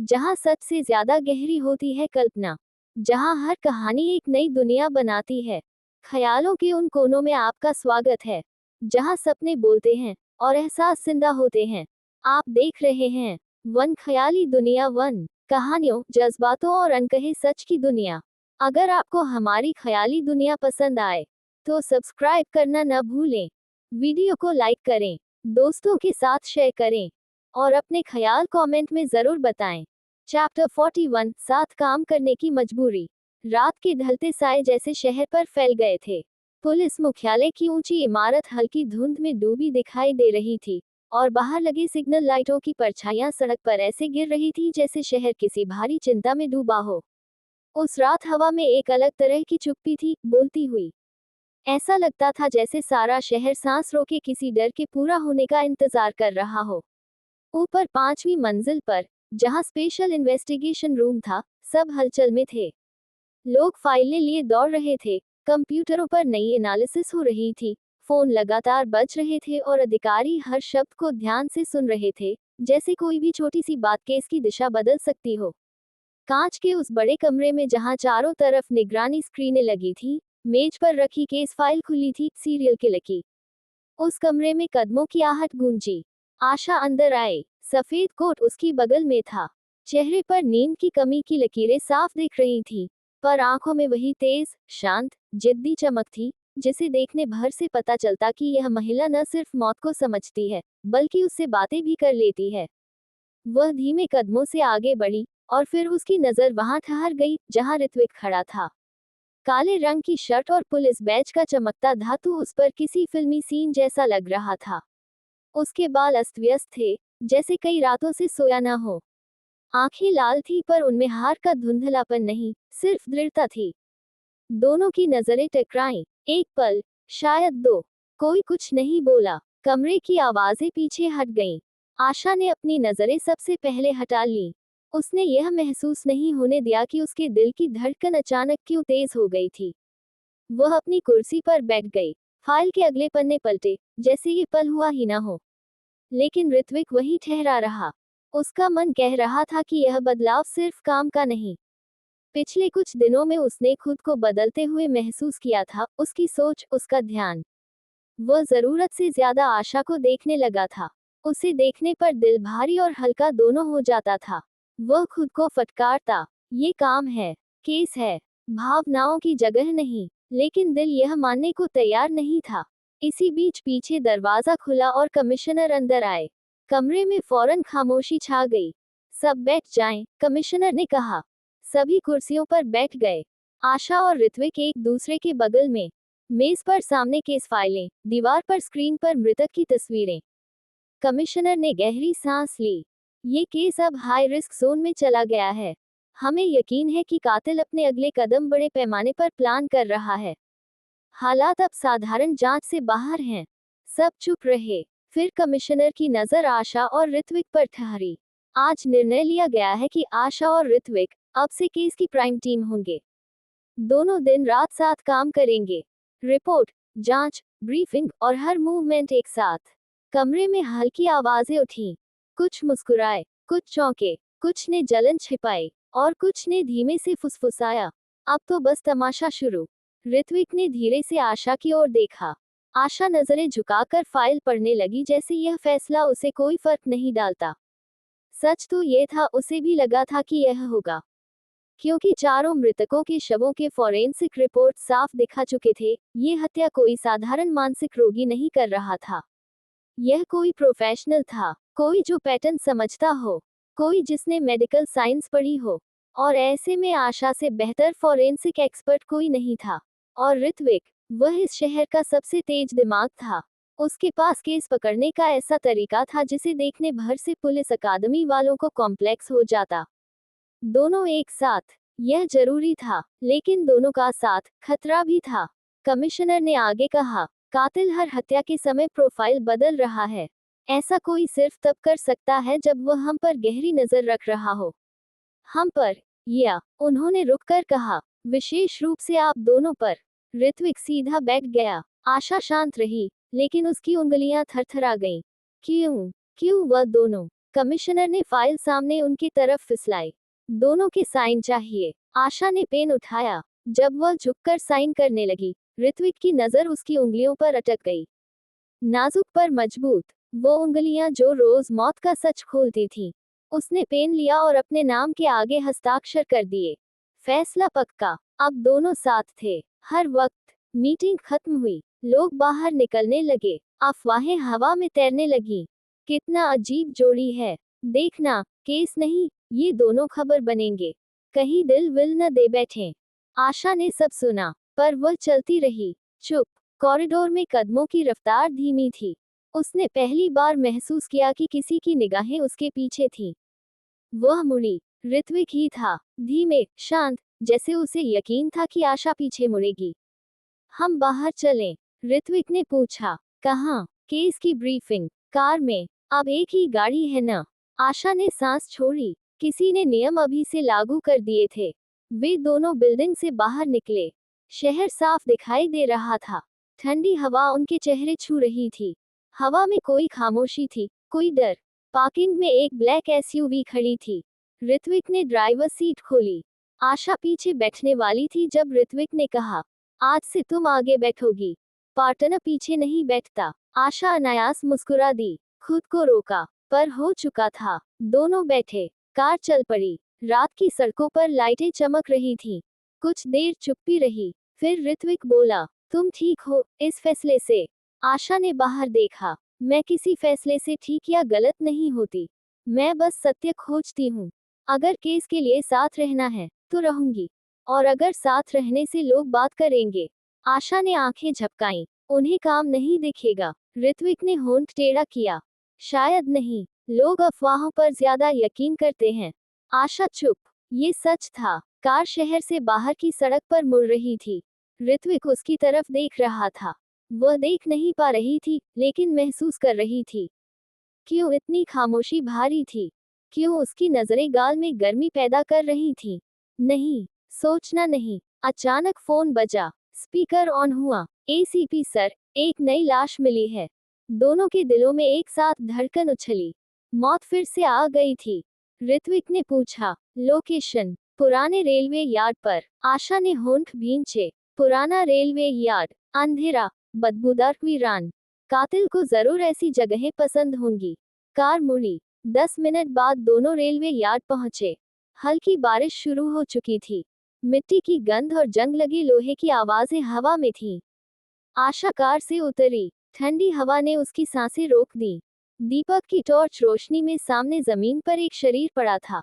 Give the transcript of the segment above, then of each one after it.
जहाँ सच से ज्यादा गहरी होती है कल्पना, जहाँ हर कहानी एक नई दुनिया बनाती है। ख्यालों के उन कोनों में आपका स्वागत है, जहाँ सपने बोलते हैं और एहसास जिंदा होते हैं। आप देख रहे हैं वन ख्याली दुनिया, वन कहानियों, जज्बातों और अनकहे सच की दुनिया। अगर आपको हमारी ख्याली दुनिया पसंद आए तो सब्सक्राइब करना न भूलें, वीडियो को लाइक करें, दोस्तों के साथ शेयर करें और अपने ख्याल कमेंट में जरूर बताएं। चैप्टर 41, साथ काम करने की मजबूरी। रात के ढलते साए जैसे शहर पर फैल गए थे। पुलिस मुख्यालय की ऊंची इमारत हल्की धुंध में डूबी दिखाई दे रही थी और बाहर लगे सिग्नल लाइटों की परछाइयां सड़क पर ऐसे गिर रही थी जैसे शहर किसी भारी चिंता में डूबा हो। उस रात हवा में एक अलग तरह की चुप्पी थी, बोलती हुई। ऐसा लगता था जैसे सारा शहर सांस रोके किसी डर के पूरा होने का इंतजार कर रहा हो। ऊपर 5वीं मंजिल पर, जहां स्पेशल इन्वेस्टिगेशन रूम था, सब हलचल में थे। लोग फाइलें लिए दौड़ रहे थे, कंप्यूटरों पर नई एनालिसिस हो रही थी, फोन लगातार बज रहे थे और अधिकारी हर शब्द को ध्यान से सुन रहे थे, जैसे कोई भी छोटी सी बात केस की दिशा बदल सकती हो। कांच के उस बड़े कमरे में जहां चारों तरफ निगरानी स्क्रीनें लगी थी, मेज पर रखी केस फाइल खुली थी, सीरियल किलर की। उस कमरे में कदमों की आहट गूंजी। आशा अंदर आई। सफेद कोट उसकी बगल में था। चेहरे पर नींद की कमी की लकीरें साफ दिख रही थीं, पर आंखों में वही तेज, शांत, जिद्दी चमक थी, जिसे देखने भर से पता चलता कि यह महिला न सिर्फ मौत को समझती है, बल्कि उससे बातें भी कर लेती है। वह धीमे कदमों से आगे बढ़ी, और फिर उसकी नजर वहां ठहर गई जहां ऋत्विक खड़ा था। काले रंग की शर्ट और पुलिस बैज का चमकता धातु उस पर किसी फिल्मी सीन जैसा लग रहा था। उसके बाल अस्त व्यस्त थे, जैसे कई रातों से सोया न हो। आंखें लाल थी, पर उनमें हार का धुंधलापन नहीं, सिर्फ दृढ़ता थी। दोनों की नजरें टकराईं। एक पल, शायद दो। कोई कुछ नहीं बोला। कमरे की आवाजें पीछे हट गईं। आशा ने अपनी नजरें सबसे पहले हटा लीं। उसने यह महसूस नहीं होने दिया कि उसके दिल की धड़कन अचानक क्यों तेज हो गई थी। वह अपनी कुर्सी पर बैठ गई। फाइल के अगले पन्ने पलटे, जैसे ये पल हुआ ही ना हो। लेकिन ऋत्विक वहीं ठहरा रहा। उसका मन कह रहा था कि यह बदलाव सिर्फ काम का नहीं। पिछले कुछ दिनों में उसने खुद को बदलते हुए महसूस किया था, उसकी सोच, उसका ध्यान। वह जरूरत से ज्यादा आशा को देखने लगा था। उसे देखने पर दिल भारी और हल्का दोनों हो जाता था। वह खुद को फटकारता, ये काम है, केस है, भावनाओं की जगह नहीं। लेकिन दिल यह मानने को तैयार नहीं था। इसी बीच पीछे दरवाजा खुला और कमिश्नर अंदर आए। कमरे में फौरन खामोशी छा गई। सब बैठ जाएं, कमिश्नर ने कहा। सभी कुर्सियों पर बैठ गए। आशा और ऋत्विक एक दूसरे के बगल में। मेज पर सामने केस फाइलें, दीवार पर स्क्रीन पर मृतक की तस्वीरें। कमिश्नर ने गहरी सांस ली। ये केस अब हाई रिस्क जोन में चला गया है। हमें यकीन है कि कातिल अपने अगले कदम बड़े पैमाने पर प्लान कर रहा है। हालात अब साधारण जांच से बाहर हैं। सब चुप रहे। फिर कमिश्नर की नजर आशा और ऋत्विक पर ठहरी। आज निर्णय लिया गया है कि आशा और ऋत्विक अब से केस की प्राइम टीम होंगे। दोनों दिन रात साथ काम करेंगे। रिपोर्ट, जांच, ब्रीफिंग और हर मूवमेंट एक साथ। कमरे में हल्की आवाजें उठी। कुछ मुस्कुराए, कुछ चौंके, कुछ ने जलन छिपाई और कुछ ने धीमे से फुसफुसाया, अब तो बस तमाशा शुरू। ऋत्विक ने धीरे से आशा की ओर देखा। आशा नजरें झुकाकर फाइल पढ़ने लगी, जैसे यह फैसला उसे कोई फर्क नहीं डालता। सच तो ये था, उसे भी लगा था कि यह होगा, क्योंकि चारों मृतकों के शवों के फॉरेंसिक रिपोर्ट साफ दिखा चुके थे। ये हत्या कोई साधारण मानसिक रोगी नहीं कर रहा था। यह कोई प्रोफेशनल था, कोई जो पैटर्न समझता हो, कोई जिसने मेडिकल साइंस पढ़ी हो। और ऐसे में आशा से बेहतर फॉरेंसिक एक्सपर्ट कोई नहीं था। और ऋत्विक, वह इस शहर का सबसे तेज दिमाग था। उसके पास केस पकड़ने का ऐसा तरीका था जिसे देखने भर से पुलिस अकादमी वालों को कॉम्प्लेक्स हो जाता। दोनों एक साथ, यह जरूरी था, लेकिन दोनों का साथ खतरा भी था। कमिश्नर ने आगे कहा, कातिल हर हत्या के समय प्रोफाइल बदल रहा है। ऐसा कोई सिर्फ तब कर सकता है जब वह हम पर गहरी नजर रख रहा हो। हम पर, या, उन्होंने रुककर कहा, विशेष रूप से आप दोनों पर। ऋत्विक सीधा बैठ गया। आशा शांत रही, लेकिन उसकी उंगलियां थरथरा गईं। क्यों? क्यों वह दोनों? कमिश्नर ने फाइल सामने उनकी तरफ फिसलाई। दोनों के साइन चाहिए। आशा ने पेन उठाया। जब वह झुककर साइन करने लगी, ऋत्विक की नजर उसकी उंगलियों पर अटक गई। नाजुक पर मजबूत, वो उंगलियां जो रोज मौत का सच खोलती थीं। उसने पेन लिया और अपने नाम के आगे हस्ताक्षर कर दिए। फैसला पक्का। अब दोनों साथ थे हर वक्त। मीटिंग खत्म हुई। लोग बाहर निकलने लगे। अफवाहें हवा में तैरने लगी। कितना अजीब जोड़ी है। देखना, केस नहीं, ये दोनों खबर बनेंगे। कहीं दिल विल न दे बैठे। आशा ने सब सुना, पर वह चलती रही, चुप। कॉरिडोर में कदमों की रफ्तार धीमी थी। उसने पहली बार महसूस किया कि किसी की निगाहें उसके पीछे थीं। वह मुड़ी। ऋत्विक ही था, धीमे, शांत, जैसे उसे यकीन था कि आशा पीछे मुड़ेगी। हम बाहर चलें? ऋत्विक ने पूछा। कहाँ? केस की ब्रीफिंग। कार में। अब एक ही गाड़ी है ना? आशा ने सांस छोड़ी। किसी ने नियम अभी से लागू कर दिए थे। वे दोनों बिल्डिंग से बाहर निकले। शहर साफ दिखाई दे रहा था। ठंडी हवा उनके चेहरे छू रही थी। हवा में कोई खामोशी थी, कोई डर। पार्किंग में एक ब्लैक एसयूवी खड़ी थी। ऋत्विक ने ड्राइवर सीट खोली। आशा पीछे बैठने वाली थी जब ऋत्विक ने कहा, आज से तुम आगे बैठोगी। पार्टनर पीछे नहीं बैठता। आशा अनायास मुस्कुरा दी। खुद को रोका, पर हो चुका था। दोनों बैठे। कार चल पड़ी। रात की सड़कों पर लाइटें चमक रही थीं। कुछ देर चुप्पी रही। फिर ऋत्विक बोला, तुम ठीक हो इस फैसले से? आशा ने बाहर देखा। मैं किसी फैसले से ठीक या गलत नहीं होती। मैं बस सत्य खोजती हूँ। अगर केस के लिए साथ रहना है, तो रहूंगी। और अगर साथ रहने से लोग बात करेंगे। आशा ने आंखें झपकाईं। उन्हें काम नहीं दिखेगा। ऋत्विक ने होंठ टेढ़ा किया। शायद नहीं। लोग अफवाहों पर ज्यादा यकीन करते हैं। आशा चुप। ये सच था। कार शहर से बाहर की सड़क पर मुड़ रही थी। ऋत्विक उसकी तरफ देख रहा था। वह देख नहीं पा रही थी, लेकिन महसूस कर रही थी। क्यों इतनी खामोशी भारी थी? क्यों उसकी नजरें गाल में गर्मी पैदा कर रही थीं? नहीं, सोचना नहीं। अचानक फोन बजा। स्पीकर ऑन हुआ। एसीपी सर, एक नई लाश मिली है। दोनों के दिलों में एक साथ धड़कन उछली। मौत फिर से आ गई थी। ऋत्विक ने पूछा, लोकेशन? पुराने रेलवे यार्ड पर। आशा ने होंठ भींचे। पुराना रेलवे यार्ड, अंधेरा, बदबूदार वीरान। कातिल को जरूर ऐसी जगहें पसंद होंगी। कार मुड़ी। 10 मिनट बाद दोनों रेलवे यार्ड पहुंचे। हल्की बारिश शुरू हो चुकी थी। मिट्टी की गंध और जंग लगी लोहे की आवाजें हवा में थीं। आशा कार से उतरी। ठंडी हवा ने उसकी सांसें रोक दी। दीपक की टॉर्च रोशनी में सामने जमीन पर एक शरीर पड़ा था।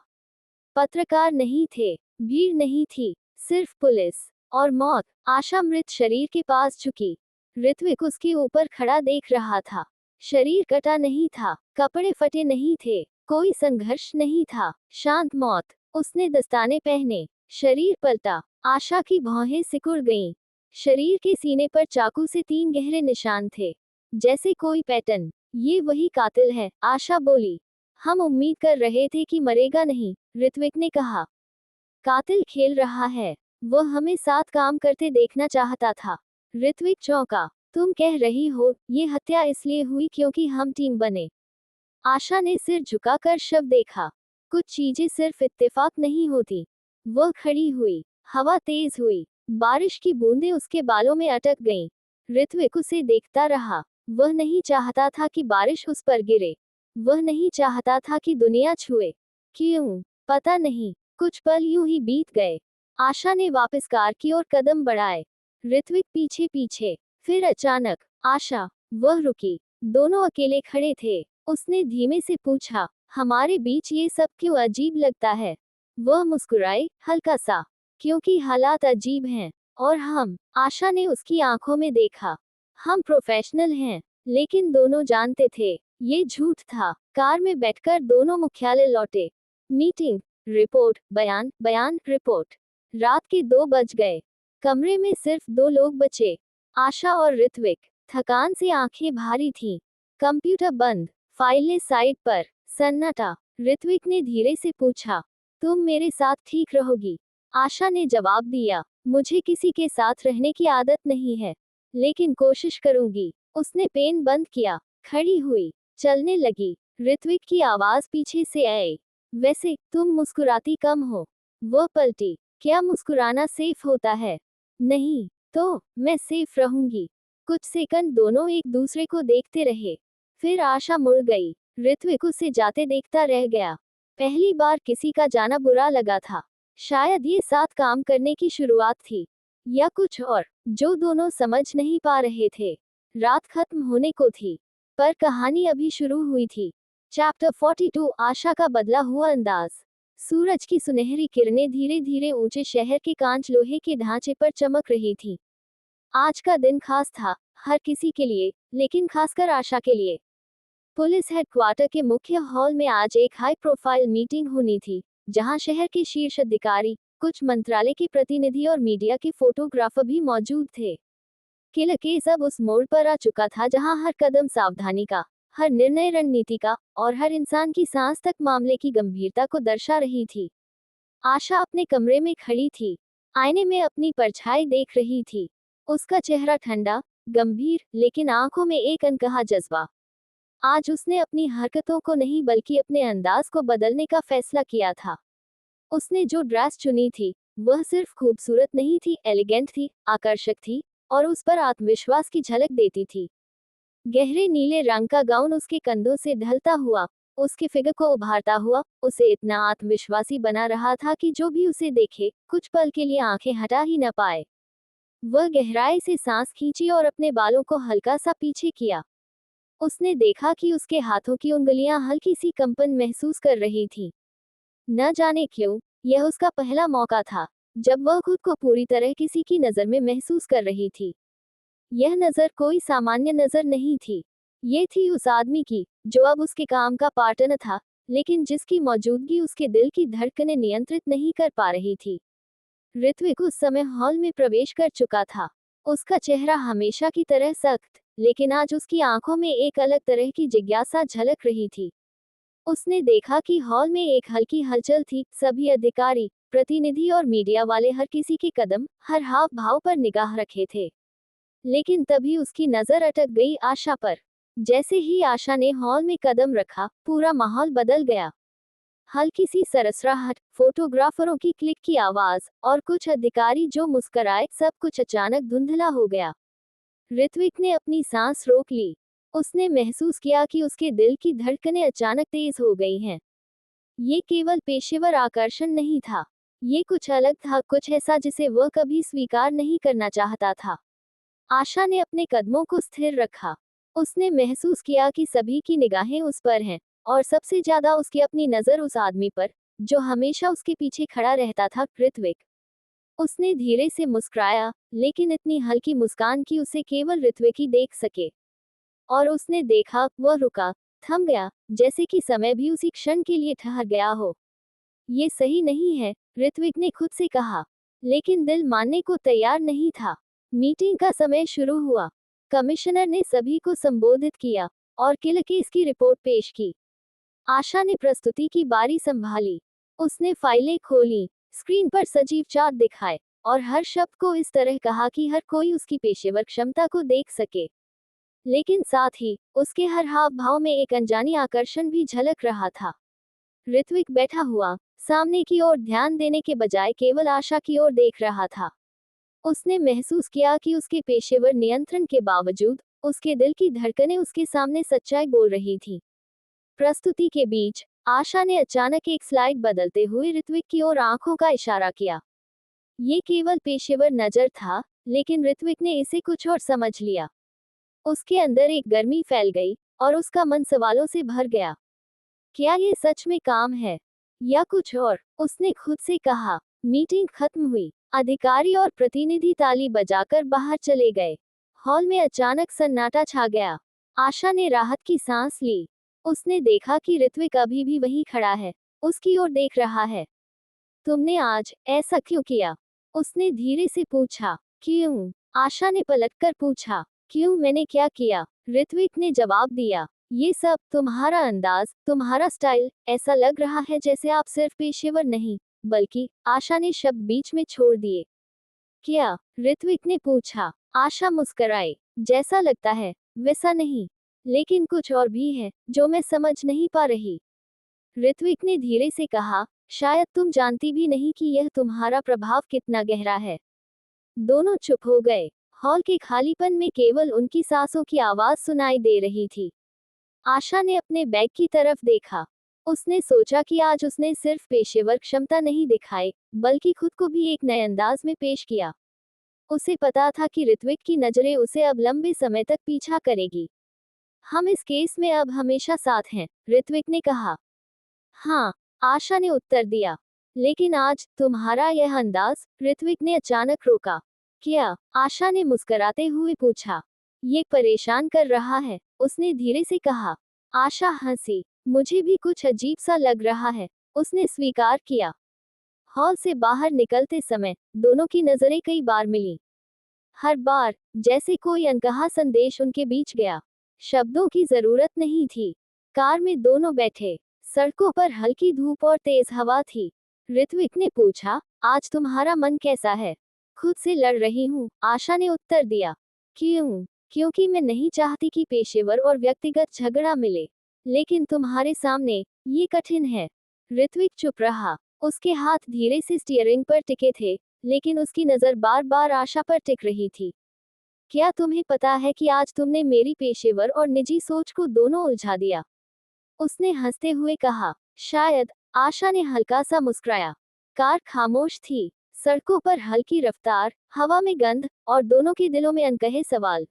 पत्रकार नहीं थे, भीड़ नहीं थी, सिर्फ पुलिस और मौत। आशा मृत शरीर के पास झुकी। ऋत्विक उसके ऊपर खड़ा देख रहा था। शरीर कटा नहीं था, कपड़े फटे नहीं थे, कोई संघर्ष नहीं था, शांत मौत। उसने दस्ताने पहने। शरीर पलटा। आशा की भौहें सिकुड़ गईं। शरीर के सीने पर चाकू से 3 गहरे निशान थे, जैसे कोई पैटर्न। ये वही कातिल है, आशा बोली। हम उम्मीद कर रहे थे कि मरेगा नहीं, ऋत्विक ने कहा। कातिल खेल रहा है। वह हमें साथ काम करते देखना चाहता था। ऋत्विक चौंका। तुम कह रही हो, ये हत्या इसलिए हुई क्योंकि हम टीम बने? आशा ने सिर झुकाकर शव देखा। कुछ चीजें सिर्फ इत्तेफाक नहीं होती। वह खड़ी हुई। हवा तेज हुई। बारिश की बूंदें उसके बालों में अटक गईं। ऋत्विक उसे देखता रहा। वह नहीं चाहता था कि बारिश उस पर गिरे। वह नहीं चाहता था कि दुनिया छुए। क्यों? पता नहीं। कुछ पल यूं ही बीत गए। आशा ने वापस कार की ओर कदम बढ़ाए। ऋत्विक पीछे पीछे। फिर अचानक, आशा। वह रुकी। दोनों अकेले खड़े थे। उसने धीमे से पूछा, हमारे बीच ये सब क्यों अजीब लगता है? वह मुस्कुराई, हल्का सा। क्योंकि हालात अजीब हैं। और हम। आशा ने उसकी आंखों में देखा। हम प्रोफेशनल हैं। लेकिन दोनों जानते थे, ये झूठ था। कार में बैठकर दोनों मुख्यालय लौटे। मीटिंग, रिपोर्ट, बयान, बयान, रिपोर्ट। रात के 2 बज गए। कमरे में सिर्फ 2 लोग बचे, आशा और ऋत्विक। थकान से आंखें भारी थीं। कंप्यूटर बंद। फाइलें साइड पर। सन्नाटा। ऋत्विक ने धीरे से पूछा, तुम मेरे साथ ठीक रहोगी? आशा ने जवाब दिया, मुझे किसी के साथ रहने की आदत नहीं है, लेकिन कोशिश करूंगी। उसने पेन बंद किया। खड़ी हुई। चलने लगी। ऋत्विक की आवाज पीछे से आई। वैसे तुम मुस्कुराती कम हो। वो पलटी। क्या मुस्कुराना सेफ होता है? नहीं। तो मैं सेफ रहूंगी। कुछ सेकंड दोनों एक दूसरे को देखते रहे। फिर आशा मुड़ गई। ऋत्विक उसे जाते देखता रह गया। पहली बार किसी का जाना बुरा लगा था। शायद ये साथ काम करने की शुरुआत थी, या कुछ और जो दोनों समझ नहीं पा रहे थे। रात खत्म होने को थी, पर कहानी अभी शुरू हुई थी। चैप्टर 42 आशा का बदला हुआ अंदाज। सूरज की सुनहरी किरणें धीरे धीरे ऊंचे शहर के कांच लोहे के ढांचे पर चमक रही थी। आज का दिन खास था, हर किसी के लिए, लेकिन खासकर आशा के लिए। पुलिस हेडक्वार्टर के मुख्य हॉल में आज एक हाई प्रोफाइल मीटिंग होनी थी, जहां शहर के शीर्ष अधिकारी, कुछ मंत्रालय के प्रतिनिधि और मीडिया के फोटोग्राफर भी मौजूद थे। किल केस अब उस मोड़ पर आ चुका था जहां हर कदम सावधानी का, हर निर्णय रणनीति का, और हर इंसान की सांस तक मामले की गंभीरता को दर्शा रही थी। आशा अपने कमरे में खड़ी थी, आईने में अपनी परछाई देख रही थी। उसका चेहरा ठंडा, गंभीर, लेकिन आंखों में एक अनकहा जज्बा। आज उसने अपनी हरकतों को नहीं बल्कि अपने अंदाज को बदलने का फैसला किया था। उसने जो ड्रेस चुनी थी, वह सिर्फ खूबसूरत नहीं थी, एलिगेंट थी, आकर्षक थी, और उस पर आत्मविश्वास की झलक देती थी। गहरे नीले रंग का गाउन उसके कंधों से ढलता हुआ, उसके फिगर को उभारता हुआ, उसे इतना आत्मविश्वासी बना रहा था कि जो भी उसे देखे, कुछ पल के लिए आंखें हटा ही न पाए। वह गहराई से सांस खींची और अपने बालों को हल्का सा पीछे किया। उसने देखा कि उसके हाथों की उंगलियां हल्की सी कंपन महसूस कर रही थीं। न जाने क्यों, यह उसका पहला मौका था जब वह खुद को पूरी तरह किसी की नजर में महसूस कर रही थी। यह नजर कोई सामान्य नजर नहीं थी। ये थी उस आदमी की, जो अब उसके काम का पार्टनर था, लेकिन जिसकी मौजूदगी उसके दिल की धड़कनें नियंत्रित नहीं कर पा रही थी। ऋत्विक उस समय हॉल में प्रवेश कर चुका था। उसका चेहरा हमेशा की तरह सख्त, लेकिन आज उसकी आंखों में एक अलग तरह की जिज्ञासा झलक रही थी। उसने देखा कि हॉल में एक हल्की हलचल थी, सभी अधिकारी, प्रतिनिधि और मीडिया वाले हर किसी के कदम, हर हाव भाव पर निगाह रखे थे। लेकिन तभी उसकी नजर अटक गई आशा पर। जैसे ही आशा ने हॉल में कदम रखा, पूरा माहौल बदल गया। हल्की सी सरसराहट, फोटोग्राफरों की क्लिक की आवाज, और कुछ अधिकारी जो मुस्कुराए, सब कुछ अचानक धुंधला हो गया। ऋत्विक ने अपनी सांस रोक ली। उसने महसूस किया कि उसके दिल की धड़कनें अचानक तेज हो गई हैं। ये केवल पेशेवर आकर्षण नहीं था, ये कुछ अलग था, कुछ ऐसा जिसे वह कभी स्वीकार नहीं करना चाहता था। आशा ने अपने कदमों को स्थिर रखा। उसने महसूस किया कि सभी की निगाहें उस पर हैं, और सबसे ज्यादा उसकी अपनी नजर उस आदमी पर, जो हमेशा उसके पीछे खड़ा रहता था, ऋत्विक। उसने धीरे से मुस्कुराया, लेकिन इतनी हल्की मुस्कान कि उसे केवल ऋत्विक ही देख सके। और उसने देखा, वह रुका, थम गया, जैसे कि समय भी उसी क्षण के लिए ठहर गया हो। ये सही नहीं है, ऋत्विक ने खुद से कहा, लेकिन दिल मानने को तैयार नहीं था। मीटिंग का समय शुरू हुआ। कमिश्नर ने सभी को संबोधित किया, और किल केस की रिपोर्ट पेश की। आशा ने प्रस्तुति की बारी संभाली। उसने फाइलें खोली, स्क्रीन पर सजीव चार्ट दिखाए, और हर शब्द को इस तरह कहा कि हर कोई उसकी पेशेवर क्षमता को देख सके। लेकिन साथ ही, उसके हर हाव भाव में एक अनजानी आकर्षण भी झलक रहा था। ऋत्विक बैठा हुआ, सामने की ओर ध्यान देने के बजाय केवल आशा की ओर देख रहा था। उसने महसूस किया कि उसके पेशेवर नियंत्रण के बावजूद, उसके दिल की धड़कनें उसके सामने सच्चाई बोल रही थी। प्रस्तुति के बीच, आशा ने अचानक एक स्लाइड बदलते हुए ऋत्विक की ओर आंखों का इशारा किया। ये केवल पेशेवर नजर था, लेकिन ऋत्विक ने इसे कुछ और समझ लिया। उसके अंदर एक गर्मी फैल गई, और उसका मन सवालों से भर गया। क्या ये सच में काम है, या कुछ और? उसने खुद से कहा। मीटिंग खत्म हुई। अधिकारी और प्रतिनिधि ताली बजाकर बाहर चले गए। हॉल में अचानक सन्नाटा छा गया। आशा ने राहत की सांस ली। उसने देखा कि ऋत्विक अभी भी वहीं खड़ा है, उसकी ओर देख रहा है। तुमने आज ऐसा क्यों किया? उसने धीरे से पूछा। क्यों? आशा ने पलटकर पूछा। क्यों, मैंने क्या किया? ऋत्विक ने जवाब दिया। ये सब, तुम्हारा अंदाज, तुम्हारा स्टाइल, ऐसा लग रहा है जैसे आप सिर्फ पेशेवर नहीं, बल्कि, आशा ने शब्द बीच में छोड़ दिए। क्या? ऋत्विक ने पूछा। आशा मुस्कुराई। जैसा लगता है, वैसा नहीं। लेकिन कुछ और भी है जो मैं समझ नहीं पा रही। ऋत्विक ने धीरे से कहा, शायद तुम जानती भी नहीं कि यह तुम्हारा प्रभाव कितना गहरा है। दोनों चुप हो गए। हॉल के खालीपन में केवल उनकी सांसों की आवाज सुनाई दे रही थी। आशा ने अपने बैग की तरफ देखा। उसने सोचा कि आज उसने सिर्फ पेशेवर क्षमता नहीं दिखाई, बल्कि खुद को भी एक नए अंदाज में पेश किया। उसे पता था कि ऋत्विक की नजरें उसे अब लंबे समय तक पीछा करेगी। हम इस केस में अब हमेशा साथ हैं, ऋत्विक ने कहा। हाँ, आशा ने उत्तर दिया। लेकिन आज तुम्हारा यह अंदाज, ऋत्विक ने अचानक रोका। क्या? आशा ने मुस्कुराते हुए पूछा। ये परेशान कर रहा है, उसने धीरे से कहा। आशा हंसी। मुझे भी कुछ अजीब सा लग रहा है, उसने स्वीकार किया। हॉल से बाहर निकलते समय दोनों की नजरें कई बार मिली। हर बार जैसे कोई अनकहा संदेश उनके बीच गया। शब्दों की जरूरत नहीं थी। कार में दोनों बैठे। सड़कों पर हल्की धूप और तेज हवा थी। ऋत्विक ने पूछा, आज तुम्हारा मन कैसा है? खुद से लड़ रही हूँ, आशा ने उत्तर दिया। क्यों? क्योंकि मैं नहीं चाहती कि पेशेवर और व्यक्तिगत झगड़ा मिले। लेकिन तुम्हारे सामने ये कठिन है। ऋत्विक चुप रहा। उसके हाथ धीरे से स्टीयरिंग पर टिके थे, लेकिन उसकी नजर बार बार आशा पर टिक रही थी। क्या तुम्हें पता है कि आज तुमने मेरी पेशेवर और निजी सोच को दोनों उलझा दिया? उसने हंसते हुए कहा। शायद, आशा ने हल्का सा मुस्कुराया। कार खामोश थी। सड़कों पर हल्की रफ्तार, हवा में गंध, और दोनों के दिलों में अनकहे सवाल।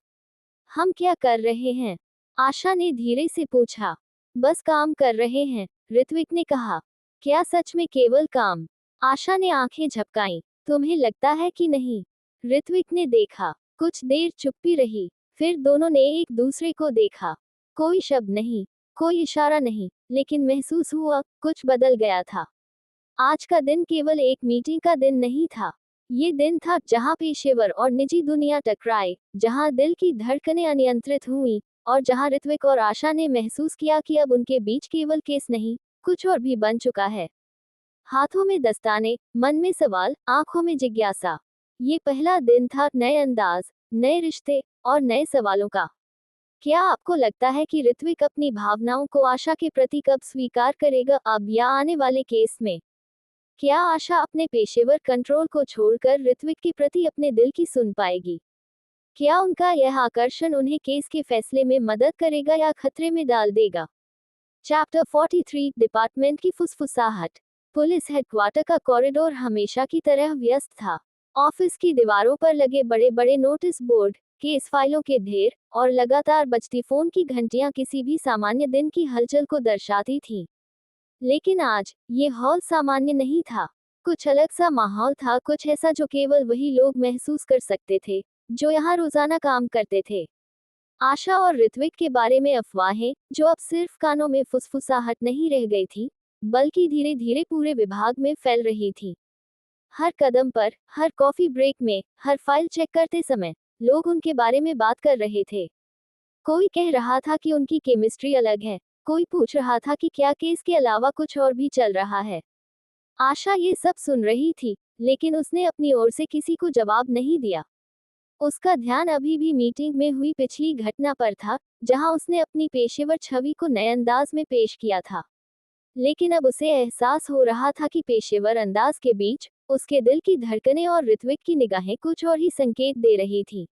हम क्या कर रहे हैं? आशा ने धीरे से पूछा। बस काम कर रहे हैं, ऋत्विक ने कहा। क्या सच में केवल काम? आशा ने आंखें झपकाईं। तुम्हें लगता है कि नहीं? ऋत्विक ने देखा। कुछ देर चुप्पी रही। फिर दोनों ने एक दूसरे को देखा। कोई शब्द नहीं, कोई इशारा नहीं, लेकिन महसूस हुआ कुछ बदल गया था। आज का दिन केवल एक मीटिंग का दिन नहीं था। ये दिन था जहां पेशेवर और निजी दुनिया टकराए, जहां दिल की धड़कनें अनियंत्रित हुई, और जहां ऋत्विक और आशा ने महसूस किया कि अब उनके बीच केवल केस नहीं, कुछ और भी बन चुका है। हाथों में दस्ताने, मन में सवाल, आंखों में जिज्ञासा। ये पहला दिन था नए अंदाज, नए रिश्ते, और नए सवालों का। क्या आपको लगता है कि ऋत्विक अपनी भावनाओं को आशा के प्रति कब स्वीकार करेगा, अब या आने वाले केस में? क्या आशा अपने पेशेवर कंट्रोल को छोड़कर ऋत्विक के प्रति अपने दिल की सुन पाएगी? क्या उनका यह आकर्षण उन्हें केस के फैसले में मदद करेगा या खतरे में डाल देगा? चैप्टर 43, डिपार्टमेंट की फुसफुसाहट। पुलिस हेडक्वार्टर का कॉरिडोर हमेशा की तरह व्यस्त था। ऑफिस की दीवारों पर लगे बड़े बड़े नोटिस बोर्ड, केस फाइलों के ढेर, और लगातार बजती फोन की घंटियां किसी भी सामान्य दिन की हलचल को दर्शाती थीं। लेकिन आज ये हॉल सामान्य नहीं था। कुछ अलग सा माहौल था, कुछ ऐसा जो केवल वही लोग महसूस कर सकते थे जो यहाँ रोजाना काम करते थे। आशा और ऋत्विक के बारे में अफवाहें, जो अब सिर्फ कानों में फुसफुसाहट नहीं रह गई थी, बल्कि धीरे धीरे पूरे विभाग में फैल रही थी। हर कदम पर, हर कॉफी ब्रेक में, हर फाइल चेक करते समय, लोग उनके बारे में बात कर रहे थे। कोई कह रहा था कि उनकी केमिस्ट्री अलग है, कोई पूछ रहा था कि क्या केस के अलावा कुछ और भी चल रहा है। आशा ये सब सुन रही थी, लेकिन उसने अपनी ओर से किसी को जवाब नहीं दिया। उसका ध्यान अभी भी मीटिंग में हुई पिछली घटना पर था, जहां उसने अपनी पेशेवर छवि को नए अंदाज में पेश किया था। लेकिन अब उसे एहसास हो रहा था कि पेशेवर अंदाज के बीच, उसके दिल की धड़कनें और ऋत्विक की निगाहें कुछ और ही संकेत दे रही थी।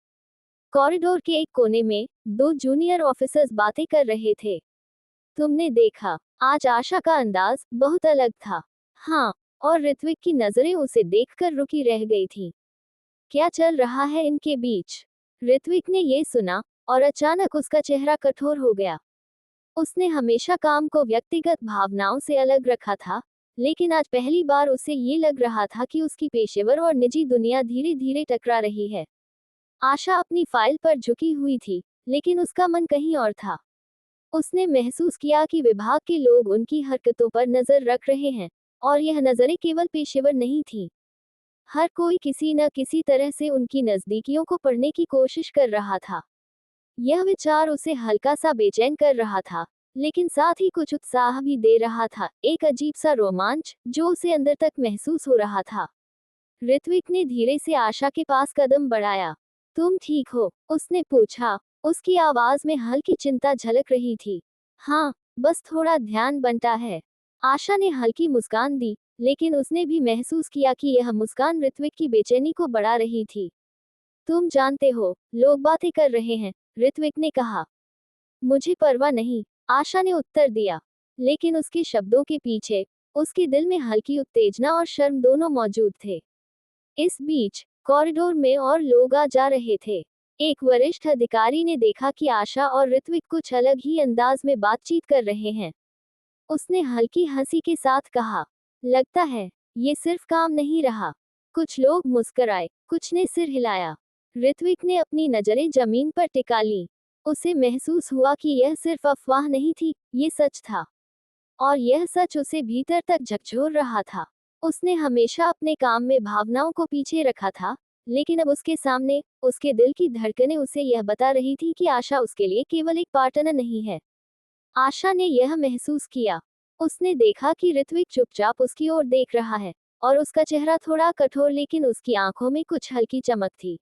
कॉरिडोर के एक कोने में दो जूनियर ऑफिसर्स बातें कर रहे थे। तुमने देखा, आज आशा का अंदाज बहुत अलग था। हाँ, और ऋत्विक की नजरें उसे देखकर रुकी रह गई थी। क्या चल रहा है इनके बीच? ऋत्विक ने ये सुना, और अचानक उसका चेहरा कठोर हो गया। उसने हमेशा काम को व्यक्तिगत भावनाओं से अलग रखा था, लेकिन आज पहली बार उसे ये लग रहा था कि उसकी पेशेवर और निजी दुनिया धीरे धीरे टकरा रही है। आशा अपनी फाइल पर झुकी हुई थी, लेकिन उसका मन कहीं और था। उसने महसूस किया कि विभाग के लोग उनकी हरकतों पर नजर रख रहे हैं, और यह नजरें केवल पेशेवर नहीं थीं। हर कोई किसी न किसी तरह से उनकी नजदीकियों को पढ़ने की कोशिश कर रहा था। यह विचार उसे हल्का सा बेचैन कर रहा था, लेकिन साथ ही कुछ उत्साह भी दे रहा था, एक अजीब सा रोमांच जो उसे अंदर तक महसूस हो रहा था। ऋत्विक ने धीरे से आशा के पास कदम बढ़ाया। तुम ठीक हो? उसने पूछा। उसकी आवाज में हल्की चिंता झलक रही थी। हाँ, बस थोड़ा ध्यान बंटा है। आशा ने हल्की मुस्कान दी, लेकिन उसने भी महसूस किया कि यह मुस्कान ऋत्विक की बेचैनी को बढ़ा रही थी। तुम जानते हो, लोग बातें कर रहे हैं, ऋत्विक ने कहा। मुझे परवाह नहीं, आशा ने उत्तर दिया। लेकिन उसके शब्दों के पीछे उसके दिल में हल्की उत्तेजना और शर्म दोनों मौजूद थे। इस बीच कॉरिडोर में और लोग आ जा रहे थे। एक वरिष्ठ अधिकारी ने देखा कि आशा और ऋत्विक कुछ अलग ही अंदाज में बातचीत कर रहे हैं। उसने हल्की हंसी के साथ कहा, लगता है ये सिर्फ काम नहीं रहा। कुछ लोग मुस्कुराए, कुछ ने सिर हिलाया। ऋत्विक ने अपनी नजरें जमीन पर टिका ली। उसे महसूस हुआ कि यह सिर्फ अफवाह नहीं थी, ये सच था। और यह सच उसे भीतर तक झकझोर रहा था। उसने हमेशा अपने काम में भावनाओं को पीछे रखा था, लेकिन अब उसके सामने उसके दिल की धड़कनें उसे यह बता रही थी कि आशा उसके लिए केवल एक पार्टनर नहीं है। आशा ने यह महसूस किया। उसने देखा कि ऋत्विक चुपचाप उसकी ओर देख रहा है, और उसका चेहरा थोड़ा कठोर, लेकिन उसकी आंखों में कुछ हल्की चमक थी।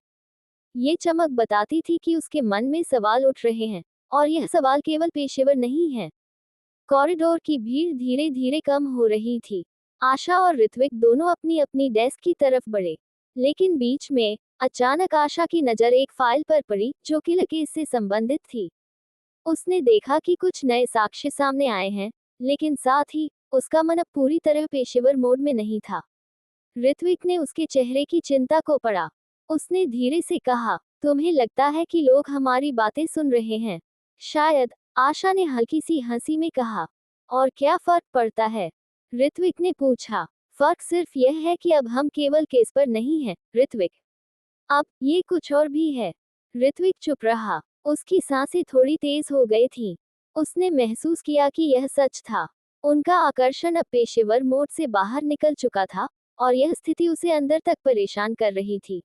ये चमक बताती थी कि उसके मन में सवाल उठ रहे हैं, और यह सवाल केवल पेशेवर नहीं है। कॉरिडोर की भीड़ धीरे धीरे कम हो रही थी। आशा और ऋत्विक दोनों अपनी अपनी डेस्क की तरफ बढ़े। लेकिन बीच में अचानक आशा की नजर एक फाइल पर पड़ी, जो कि केस से संबंधित थी। उसने देखा कि कुछ नए साक्ष्य सामने आए हैं, लेकिन साथ ही उसका मन अब पूरी तरह पेशेवर मोड में नहीं था। ऋत्विक ने उसके चेहरे की चिंता को पढ़ा। उसने धीरे से कहा, तुम्हें लगता है कि लोग हमारी बातें सुन रहे हैं? शायद, आशा ने हल्की सी हंसी में कहा। और क्या फर्क पड़ता है? ऋत्विक ने पूछा। फर्क सिर्फ यह है कि अब हम केवल केस पर नहीं हैं, ऋत्विक। अब ये कुछ और भी है। ऋत्विक चुप रहा। उसकी सांसें थोड़ी तेज हो गई थीं। उसने महसूस किया कि यह सच था। उनका आकर्षण अब पेशेवर मोड से बाहर निकल चुका था, और यह स्थिति उसे अंदर तक परेशान कर रही थी।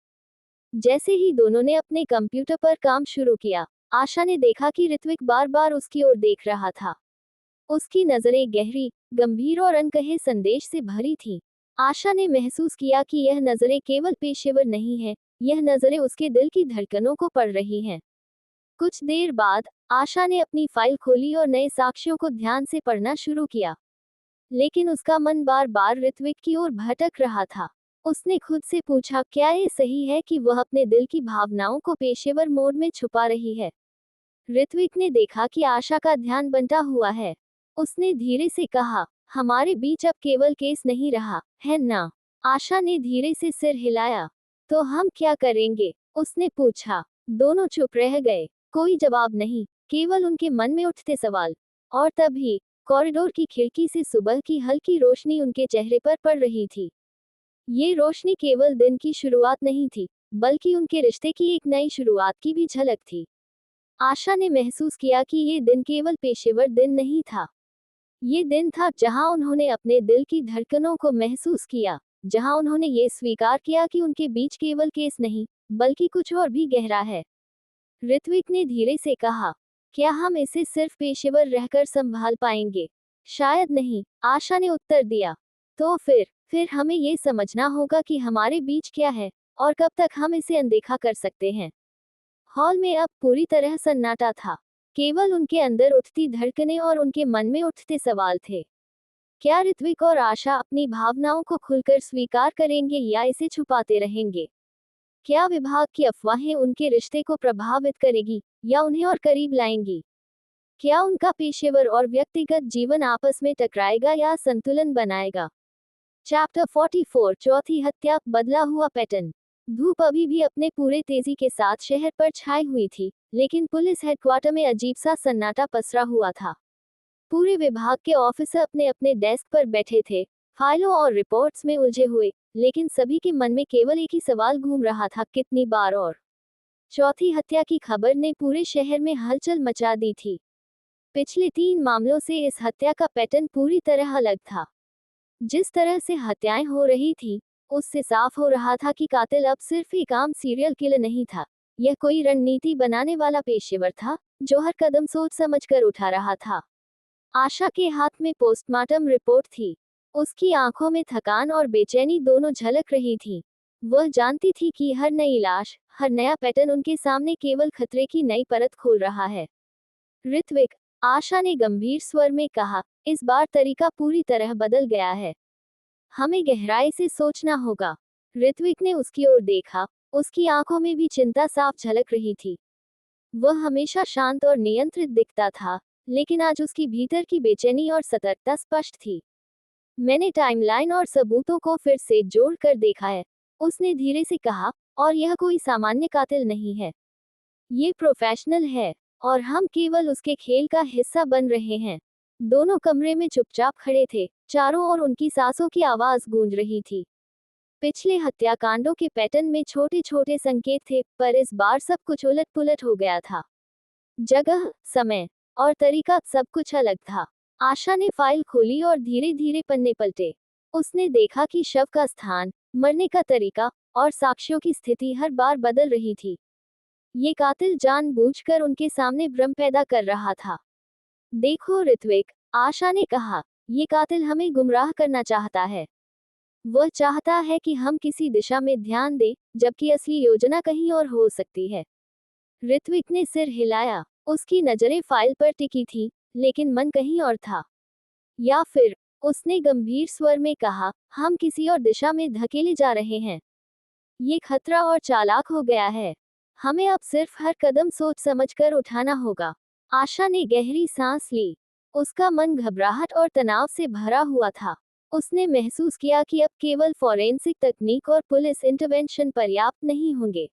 जैसे ही दोनों ने अपने कंप्यूटर पर काम शुरू किया, आशा ने देखा कि ऋत्विक बार बार उसकी ओर देख रहा था। उसकी नजरें गहरी, गंभीर और अनकहे संदेश से भरी थीं। आशा ने महसूस किया कि यह नजरें केवल पेशेवर नहीं हैं, यह नजरें उसके दिल की धड़कनों को पढ़ रही हैं। कुछ देर बाद आशा ने अपनी फाइल खोली और नए साक्ष्यों को ध्यान से पढ़ना शुरू किया। लेकिन उसका मन बार बार ऋत्विक की ओर भटक रहा था। उसने खुद से पूछा, क्या ये सही है कि वह अपने दिल की भावनाओं को पेशेवर मोड में छुपा रही है? ऋत्विक ने देखा कि आशा का ध्यान बंटा हुआ है। उसने धीरे से कहा, हमारे बीच अब केवल केस नहीं रहा, है ना? आशा ने धीरे से सिर हिलाया। तो हम क्या करेंगे? उसने पूछा। दोनों चुप रह गए। कोई जवाब नहीं, केवल उनके मन में उठते सवाल। और तभी कॉरिडोर की खिड़की से सुबह की हल्की रोशनी उनके चेहरे पर पड़ रही थी। ये रोशनी केवल दिन की शुरुआत नहीं थी, बल्कि उनके रिश्ते की एक नई शुरुआत की भी झलक थी। आशा ने महसूस किया कि ये दिन केवल पेशेवर दिन नहीं था। ये दिन था जहां उन्होंने अपने दिल की धड़कनों को महसूस किया, जहां उन्होंने ये स्वीकार किया कि उनके बीच केवल केस नहीं, बल्कि कुछ और भी गहरा है। ऋत्विक ने धीरे से कहा, क्या हम इसे सिर्फ पेशेवर रहकर संभाल पाएंगे? शायद नहीं, आशा ने उत्तर दिया। तो फिर हमें ये समझना होगा कि हमारे बीच क्या है, और कब तक हम इसे अनदेखा कर सकते हैं। हॉल में अब पूरी तरह सन्नाटा था। केवल उनके अंदर उठती धड़कनें और उनके मन में उठते सवाल थे। क्या ऋत्विक और आशा अपनी भावनाओं को खुलकर स्वीकार करेंगे या इसे छुपाते रहेंगे? क्या विभाग की अफवाहें उनके रिश्ते को प्रभावित करेगी, या उन्हें और करीब लाएंगी? क्या उनका पेशेवर और व्यक्तिगत जीवन आपस में टकराएगा या संतुलन बनाएगा? चैप्टर 44, चौथी हत्या, बदला हुआ पैटर्न। धूप अभी भी अपने पूरे तेजी के साथ शहर पर छाई हुई थी, लेकिन पुलिस हेडक्वार्टर में अजीब सा सन्नाटा पसरा हुआ था। पूरे विभाग के ऑफिसर अपने अपने डेस्क पर बैठे थे, फाइलों और रिपोर्ट्स में उलझे हुए, लेकिन सभी के मन में केवल एक ही सवाल घूम रहा था, कितनी बार और? चौथी हत्या की खबर ने पूरे शहर में हलचल मचा दी थी। पिछले 3 मामलों से इस हत्या का पैटर्न पूरी तरह अलग था। जिस तरह से हत्याएं हो रही थी, उससे साफ हो रहा था कि कातिल अब सिर्फ एक आम सीरियल किलर नहीं था। यह कोई रणनीति बनाने वाला पेशेवर था, जो हर कदम सोच समझकर उठा रहा था। आशा के हाथ में पोस्टमार्टम रिपोर्ट थी। उसकी आंखों में थकान और बेचैनी दोनों झलक रही थी। वह जानती थी कि हर नई लाश, हर नया पैटर्न उनके सामने केवल खतरे की नई परत खोल रहा है। ऋत्विक, आशा ने गंभीर स्वर में कहा, इस बार तरीका पूरी तरह बदल गया है। हमें गहराई से सोचना होगा। ऋत्विक ने उसकी ओर देखा, उसकी आंखों में भी चिंता साफ झलक रही थी। वह हमेशा शांत और नियंत्रित दिखता था, लेकिन आज उसकी भीतर की बेचैनी और सतर्कता स्पष्ट थी। मैंने टाइमलाइन और सबूतों को फिर से जोड़ कर देखा है, उसने धीरे से कहा, और यह कोई सामान्य कातिल नहीं है। ये प्रोफेशनल है, और हम केवल उसके खेल का हिस्सा बन रहे हैं। दोनों कमरे में चुपचाप खड़े थे, चारों ओर उनकी सांसों की आवाज गूंज रही थी। पिछले हत्याकांडों के पैटर्न में छोटे छोटे संकेत थे, पर इस बार सब कुछ उलट पुलट हो गया था। जगह, समय और तरीका, सब कुछ अलग था। आशा ने फाइल खोली और धीरे धीरे पन्ने पलटे। उसने देखा कि शव का स्थान, मरने का तरीका और साक्ष्यों की स्थिति हर बार बदल रही थी। ये कातिल जानबूझकर उनके सामने भ्रम पैदा कर रहा था। देखो ऋत्विक, आशा ने कहा, ये कातिल हमें गुमराह करना चाहता है। वह चाहता है कि हम किसी दिशा में ध्यान दें, जबकि असली योजना कहीं और हो सकती है। ऋत्विक ने सिर हिलाया। उसकी नजरें फाइल पर टिकी थी, लेकिन मन कहीं और था। या फिर, उसने गंभीर स्वर में कहा, हम किसी और दिशा में धकेले जा रहे हैं। ये खतरा और चालाक हो गया है। हमें अब सिर्फ हर कदम सोच समझकर उठाना होगा। आशा ने गहरी सांस ली। उसका मन घबराहट और तनाव से भरा हुआ था। उसने महसूस किया कि अब केवल फॉरेंसिक तकनीक और पुलिस इंटरवेंशन पर्याप्त नहीं होंगे।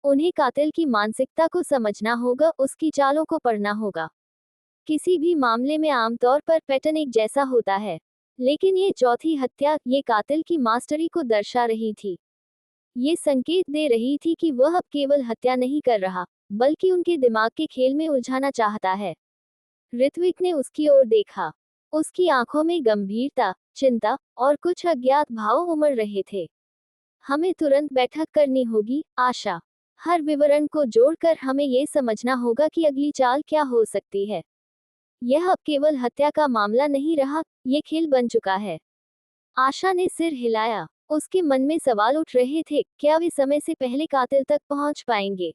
उन्हें कातिल की मानसिकता को समझना होगा, उसकी चालों को पढ़ना होगा। किसी भी मामले में आमतौर पर पैटर्न एक जैसा होता है, लेकिन ये चौथी हत्या, ये कातिल की मास्टरी को दर्शा रही थी। ये संकेत दे रही थी कि वह अब केवल हत्या नहीं कर रहा, बल्कि उनके दिमाग के खेल में उलझाना चाहता है। ऋत्विक ने उसकी ओर देखा। उसकी आंखों में गंभीरता, चिंता और कुछ अज्ञात भाव उमड़ रहे थे। हमें तुरंत बैठक करनी होगी, आशा। हर विवरण को जोड़कर हमें ये समझना होगा कि अगली चाल क्या हो सकती है। यह अब केवल हत्या का मामला नहीं रहा, ये खेल बन चुका है। आशा ने सिर हिलाया। उसके मन में सवाल उठ रहे थे, क्या वे समय से पहले कातिल तक पहुंच पाएंगे?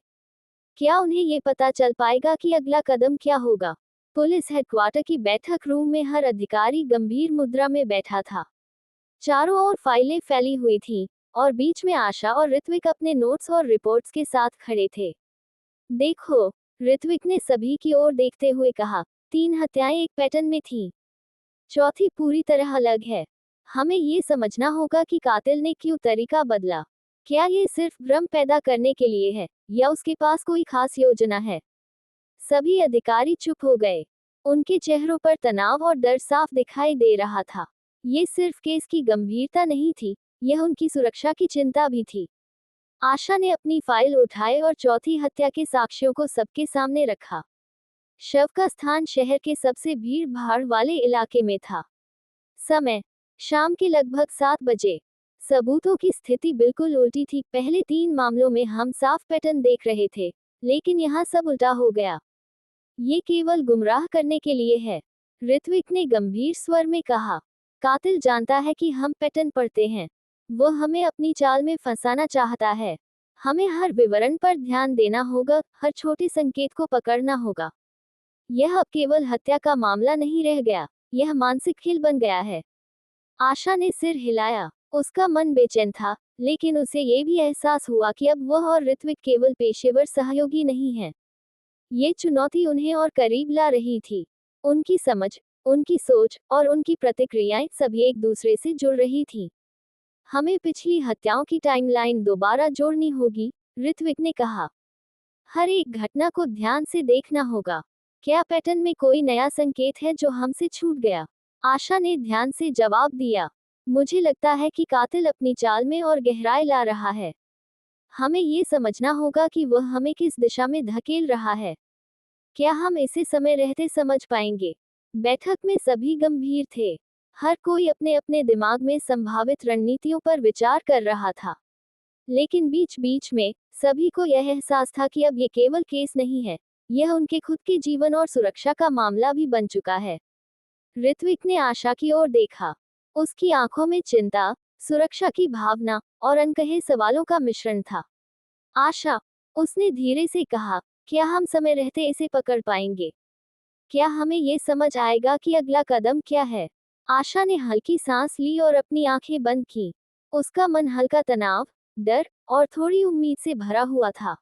क्या उन्हें ये पता चल पाएगा कि अगला कदम क्या होगा? पुलिस हेडक्वार्टर की बैठक रूम में हर अधिकारी गंभीर मुद्रा में बैठा था। चारों ओर फाइलें फैली हुई थीं, और बीच में आशा और ऋत्विक अपने नोट्स और रिपोर्ट्स के साथ खड़े थे। देखो, ऋत्विक ने सभी की ओर देखते हुए कहा, 3 हत्याएं एक पैटर्न में थीं। चौथी पूरी तरह अलग है। हमें ये समझना होगा कि कातिल ने क्यों तरीका बदला। क्या ये सिर्फ भ्रम पैदा करने के लिए है, या उसके पास कोई खास योजना है? सभी अधिकारी चुप हो गए। उनके चेहरों पर तनाव और डर साफ दिखाई दे रहा था। ये सिर्फ केस की गंभीरता नहीं थी, यह उनकी सुरक्षा की चिंता भी थी। आशा ने अपनी फाइल उठाई और चौथी हत्या के साक्ष्यों को सबके सामने रखा। शव का स्थान शहर के सबसे भीड़ भाड़ वाले इलाके में था। समय, शाम के लगभग 7 बजे। सबूतों की स्थिति बिल्कुल उल्टी थी। पहले 3 मामलों में हम साफ पैटर्न देख रहे थे, लेकिन यहाँ सब उल्टा हो गया। ये केवल गुमराह करने के लिए है, ऋत्विक ने गंभीर स्वर में कहा। कातिल जानता है कि हम पैटर्न पढ़ते हैं। वो हमें अपनी चाल में फंसाना चाहता है। हमें हर विवरण पर ध्यान देना होगा, हर छोटे संकेत को पकड़ना होगा। यह अब केवल हत्या का मामला नहीं रह गया, यह मानसिक खेल बन गया है। आशा ने सिर हिलाया। उसका मन बेचैन था, लेकिन उसे ये भी एहसास हुआ कि अब वह और ऋत्विक केवल पेशेवर सहयोगी नहीं हैं। ये चुनौती उन्हें और करीब ला रही थी। उनकी समझ, उनकी सोच और उनकी प्रतिक्रियाएं सभी एक दूसरे से जुड़ रही थीं। हमें पिछली हत्याओं की टाइमलाइन दोबारा जोड़नी होगी, ऋत्विक ने कहा। हर एक घटना को ध्यान से देखना होगा। क्या पैटर्न में कोई नया संकेत है जो हमसे छूट गया? आशा ने ध्यान से जवाब दिया। मुझे लगता है कि कातिल अपनी चाल में और गहराई ला रहा है। हमें ये समझना होगा कि वह हमें किस दिशा में धकेल रहा है। क्या हम इसे समय रहते समझ पाएंगे? बैठक में सभी गंभीर थे। हर कोई अपने अपने दिमाग में संभावित रणनीतियों पर विचार कर रहा था। लेकिन बीच बीच में सभी को यह एहसास था कि अब ये केवल केस नहीं है, यह उनके खुद के जीवन और सुरक्षा का मामला भी बन चुका है। ऋत्विक ने आशा की ओर देखा। उसकी आंखों में चिंता, सुरक्षा की भावना और अनकहे सवालों का मिश्रण था। आशा, उसने धीरे से कहा, क्या हम समय रहते इसे पकड़ पाएंगे? क्या हमें ये समझ आएगा कि अगला कदम क्या है? आशा ने हल्की सांस ली और अपनी आंखें बंद की। उसका मन हल्का तनाव, डर और थोड़ी उम्मीद से भरा हुआ था।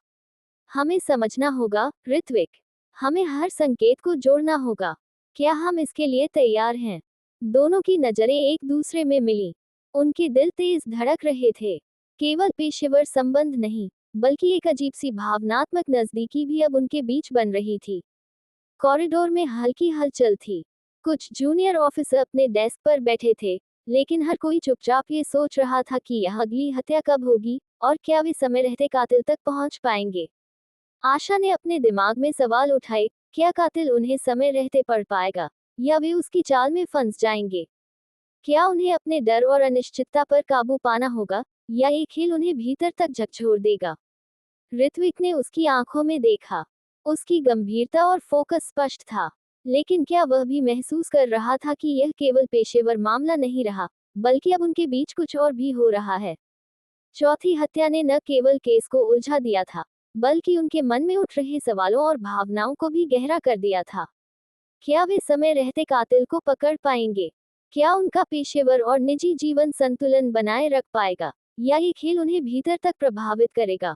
हमें समझना होगा, ऋत्विक। हमें हर संकेत को जोड़ना होगा। क्या हम इसके लिए तैयार हैं? दोनों की नजरें एक दूसरे में मिली। उनके दिल तेज धड़क रहे थे। केवल पेशेवर संबंध नहीं, बल्कि एक अजीब सी भावनात्मक नजदीकी भी अब उनके बीच बन रही थी। कॉरिडोर में हल्की हलचल थी। कुछ जूनियर ऑफिसर अपने डेस्क पर बैठे थे, लेकिन हर कोई चुपचाप ये सोच रहा था कि यह अगली हत्या कब होगी और क्या वे समय रहते कातिल तक पहुंच पाएंगे। आशा ने अपने दिमाग में सवाल उठाए, क्या कातिल उन्हें समय रहते पढ़ पाएगा, या वे उसकी चाल में फंस जाएंगे? क्या उन्हें अपने डर और अनिश्चितता पर काबू पाना होगा, या ये खेल उन्हें भीतर तक झकझोर देगा? ऋत्विक ने उसकी आंखों में देखा। उसकी गंभीरता और फोकस स्पष्ट था। लेकिन क्या वह भी महसूस कर रहा था कि यह केवल पेशेवर मामला नहीं रहा, बल्कि अब उनके बीच कुछ और भी हो रहा है? चौथी हत्या ने न केवल केस को उलझा दिया था, बल्कि उनके मन में उठ रहे सवालों और भावनाओं को भी गहरा कर दिया था। क्या वे समय रहते कातिल को पकड़ पाएंगे? क्या उनका पेशेवर और निजी जीवन संतुलन बनाए रख पाएगा, या ये खेल उन्हें भीतर तक प्रभावित करेगा?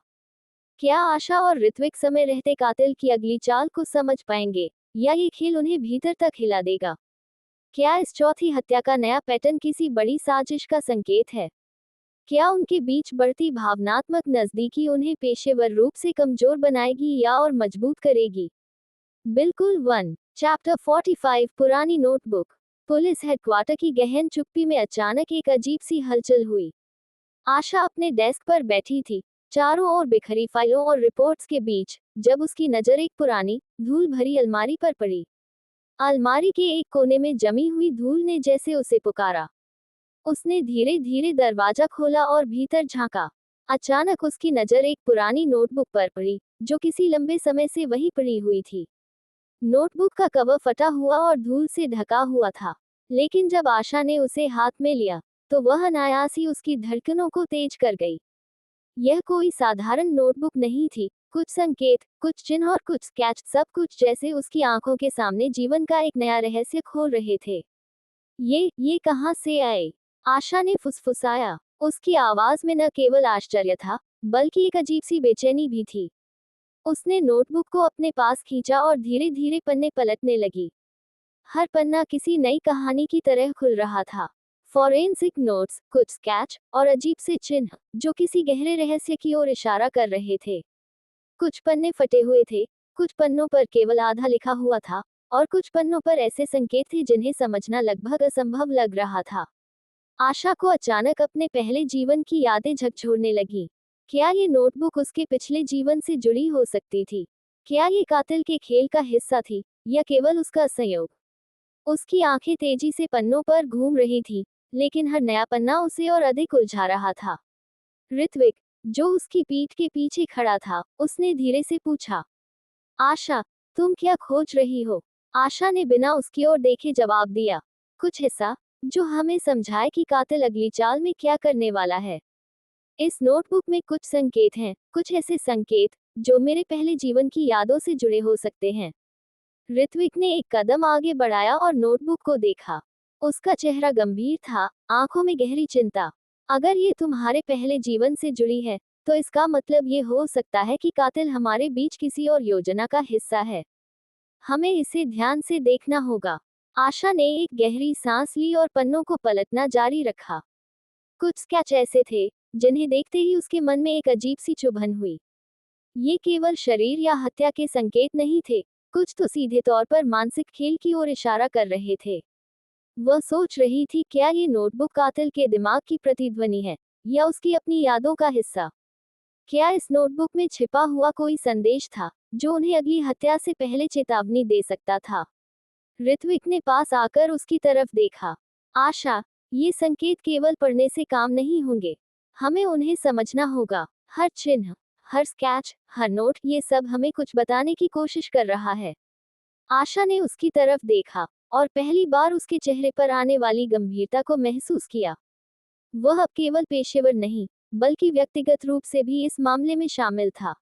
क्या आशा और ऋत्विक समय रहते कातिल की अगली चाल को समझ पाएंगे, या ये खेल उन्हें भीतर तक हिला देगा? क्या इस चौथी हत्या का नया पैटर्न किसी बड़ी साजिश का संकेत है? क्या उनके बीच बढ़ती भावनात्मक नजदीकी उन्हें पेशेवर रूप से कमजोर बनाएगी या और मजबूत करेगी? बिल्कुल 1 चैप्टर 45 पुरानी नोटबुक। पुलिस हेडक्वार्टर की गहन चुप्पी में अचानक एक अजीब सी हलचल हुई। आशा अपने डेस्क पर बैठी थी, चारों ओर बिखरी फाइलों और रिपोर्ट्स के बीच, जब उसकी नजर एक पुरानी, धूल भरी अलमारी पर पड़ी। अलमारी के एक कोने में जमी हुई धूल ने जैसे उसे पुकारा। उसने धीरे धीरे दरवाजा खोला और भीतर झांका। अचानक उसकी नजर एक पुरानी नोटबुक पर पड़ी, जो किसी लंबे समय से वहीं पड़ी हुई थी। नोटबुक का कवर फटा हुआ और धूल से ढका हुआ था, लेकिन जब आशा ने उसे हाथ में लिया, तो वह अनायास ही उसकी धड़कनों को तेज कर गई। यह कोई साधारण नोटबुक नहीं थी। कुछ संकेत, कुछ चिन्ह और कुछ स्केच, सब कुछ जैसे उसकी आंखों के सामने जीवन का एक नया रहस्य खोल रहे थे। ये कहाँ से आए? आशा ने फुसफुसाया। उसकी आवाज में न केवल आश्चर्य था, बल्कि एक अजीब सी बेचैनी भी थी। उसने नोटबुक को अपने पास खींचा और धीरे धीरे पन्ने पलटने लगी। हर पन्ना किसी नई कहानी की तरह खुल रहा था। फॉरेंसिक नोट्स, कुछ स्केच और अजीब से चिन्ह, जो किसी गहरे रहस्य की ओर इशारा कर रहे थे। कुछ पन्ने फटे हुए थे, कुछ पन्नों पर केवल आधा लिखा हुआ था, और कुछ पन्नों पर ऐसे संकेत थे जिन्हें समझना लगभग असंभव लग रहा था। आशा को अचानक अपने पहले जीवन की यादें झकझोरने लगी। क्या ये नोटबुक उसके पिछले जीवन से जुड़ी हो सकती थी? क्या ये कातिल के खेल का हिस्सा थी, या केवल उसका संयोग? उसकी आंखें तेजी से पन्नों पर घूम रही थी, लेकिन हर नया पन्ना उसे और अधिक उलझा रहा था। ऋत्विक, जो उसकी पीठ के पीछे खड़ा था, उसने धीरे से पूछा, आशा, तुम क्या खोज रही हो? आशा ने बिना उसकी ओर देखे जवाब दिया, कुछ हिस्सा, जो हमें समझाए कि कातिल अगली चाल में क्या करने वाला है। इस नोटबुक में कुछ संकेत हैं, कुछ ऐसे संकेत, जो मेरे पहले जीवन की यादों से जुड़े हो सकते हैं। ऋत्विक ने एक कदम आगे बढ़ाया और नोटबुक को देखा। उसका चेहरा गंभीर था, आंखों में गहरी चिंता। अगर ये तुम्हारे पहले जीवन से जुड़ी है, तो इसका मतलब ये हो सकता है कि कातिल हमारे बीच किसी और योजना का हिस्सा है। हमें इसे ध्यान से देखना होगा। आशा ने एक गहरी सांस ली और पन्नों को पलटना जारी रखा। कुछ स्केच ऐसे थे, जिन्हें देखते ही उसके मन में एक अजीब सी चुभन हुई। ये केवल शरीर या हत्या के संकेत नहीं थे, कुछ तो सीधे तौर पर मानसिक खेल की ओर इशारा कर रहे थे। वह सोच रही थी, क्या ये नोटबुक कातिल के दिमाग की प्रतिध्वनि है, या उसकी अपनी यादों का हिस्सा? क्या इस नोटबुक में छिपा हुआ कोई संदेश था, जो उन्हें अगली हत्या से पहले चेतावनी दे सकता था? ऋत्विक ने पास आकर उसकी तरफ देखा। आशा, ये संकेत केवल पढ़ने से काम नहीं होंगे। हमें उन्हें समझना होगा। हर चिन्ह, हर स्केच, हर नोट, ये सब हमें कुछ बताने की कोशिश कर रहा है। आशा ने उसकी तरफ देखा, और पहली बार उसके चेहरे पर आने वाली गंभीरता को महसूस किया। वह अब केवल पेशेवर नहीं, बल्कि व्यक्तिगत रूप से भी इस मामले में शामिल था।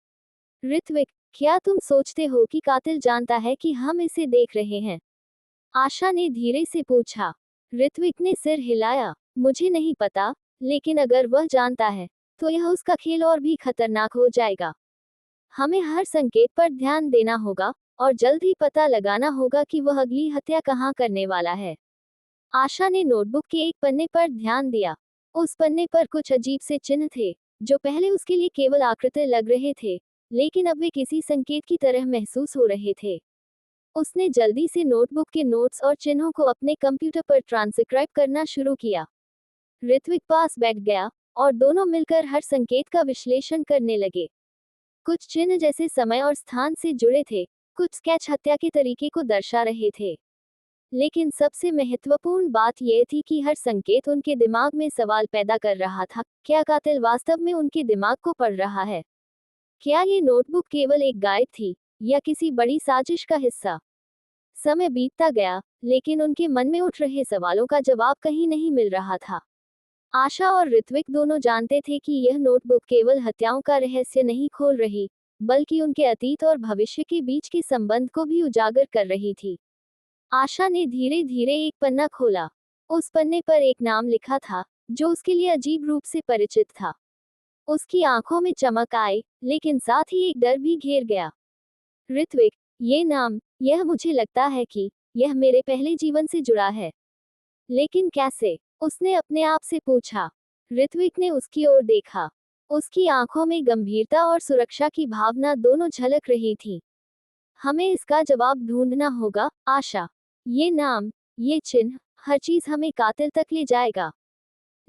ऋत्विक, क्या तुम सोचते हो कि कातिल जानता है कि हम इसे देख रहे हैं? आशा ने धीरे से पूछा। ऋत्विक ने सिर हिलाया। मुझे नहीं पता, लेकिन अगर वह जानता है, तो यह उसका खेल और भी खतरनाक हो जाएगा। हमें हर संकेत पर ध्यान देना होगा, और जल्द ही पता लगाना होगा कि वह अगली हत्या कहाँ करने वाला है। आशा ने नोटबुक के एक पन्ने पर ध्यान दिया। उस पन्ने पर कुछ अजीब से चिन्ह थे, जो पहले उसके लिए केवल आकृति लग रहे थे, लेकिन अब वे किसी संकेत की तरह महसूस हो रहे थे। उसने जल्दी से नोटबुक के नोट्स और चिन्हों को अपने कंप्यूटर पर ट्रांसक्राइब करना शुरू किया। ऋत्विक पास बैठ गया, और दोनों मिलकर हर संकेत का विश्लेषण करने लगे। कुछ चिन्ह जैसे समय और स्थान से जुड़े थे, कुछ स्केच हत्या के तरीके को दर्शा रहे थे। लेकिन सबसे महत्वपूर्ण बात यह थी कि हर संकेत उनके दिमाग में सवाल पैदा कर रहा था, क्या कातिल वास्तव में उनके दिमाग को पढ़ रहा है? क्या ये नोटबुक केवल एक गाइड थी, या किसी बड़ी साजिश का हिस्सा? समय बीतता गया, लेकिन उनके मन में उठ रहे सवालों का जवाब कहीं नहीं मिल रहा था। आशा और ऋत्विक दोनों जानते थे कि यह नोटबुक केवल हत्याओं का रहस्य नहीं खोल रही, बल्कि उनके अतीत और भविष्य के बीच के संबंध को भी उजागर कर रही थी। आशा ने धीरे धीरे एक पन्ना खोला। उस पन्ने पर एक नाम लिखा था, जो उसके लिए अजीब रूप से परिचित था। उसकी आंखों में चमक आई, लेकिन साथ ही एक डर भी घेर गया। ऋत्विक, ये नाम, यह मुझे लगता है कि यह मेरे पहले जीवन से जुड़ा है। लेकिन कैसे? उसने अपने आप से पूछा। ऋत्विक ने उसकी ओर देखा। उसकी आंखों में गंभीरता और सुरक्षा की भावना दोनों झलक रही थी। हमें इसका जवाब ढूंढना होगा, आशा। ये नाम, ये चिन्ह, हर चीज हमें कातिल तक ले जाएगा।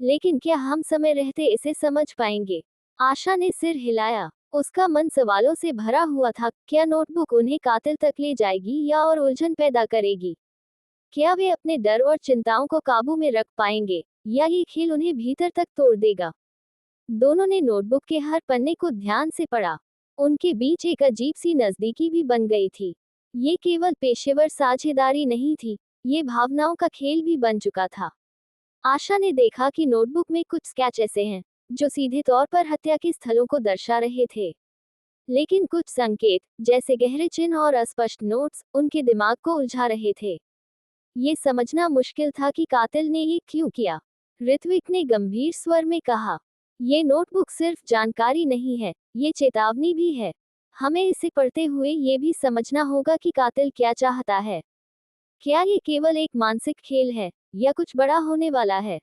लेकिन क्या हम समय रहते इसे समझ पाएंगे? आशा ने सिर हिलाया। उसका मन सवालों से भरा हुआ था। क्या नोटबुक उन्हें कातिल तक ले जाएगी या और उलझन पैदा करेगी? क्या वे अपने डर और चिंताओं को काबू में रख पाएंगे, या ये खेल उन्हें भीतर तक तोड़ देगा? दोनों ने नोटबुक के हर पन्ने को ध्यान से पढ़ा। उनके बीच एक अजीब सी नजदीकी भी बन गई थी। ये केवल पेशेवर साझेदारी नहीं थी, ये भावनाओं का खेल भी बन चुका था। आशा ने देखा कि नोटबुक में कुछ स्केच ऐसे हैं, जो सीधे तौर पर हत्या के स्थलों को दर्शा रहे थे। लेकिन कुछ संकेत, जैसे गहरे चिन्ह और अस्पष्ट नोट्स, उनके दिमाग को उलझा रहे थे। ये समझना मुश्किल था कि कातिल ने ये क्यों किया। ऋत्विक ने गंभीर स्वर में कहा, ये नोटबुक सिर्फ जानकारी नहीं है, ये चेतावनी भी है। हमें इसे पढ़ते हुए ये भी समझना होगा कि कातिल क्या चाहता है। क्या ये केवल एक मानसिक खेल है, या कुछ बड़ा होने वाला है?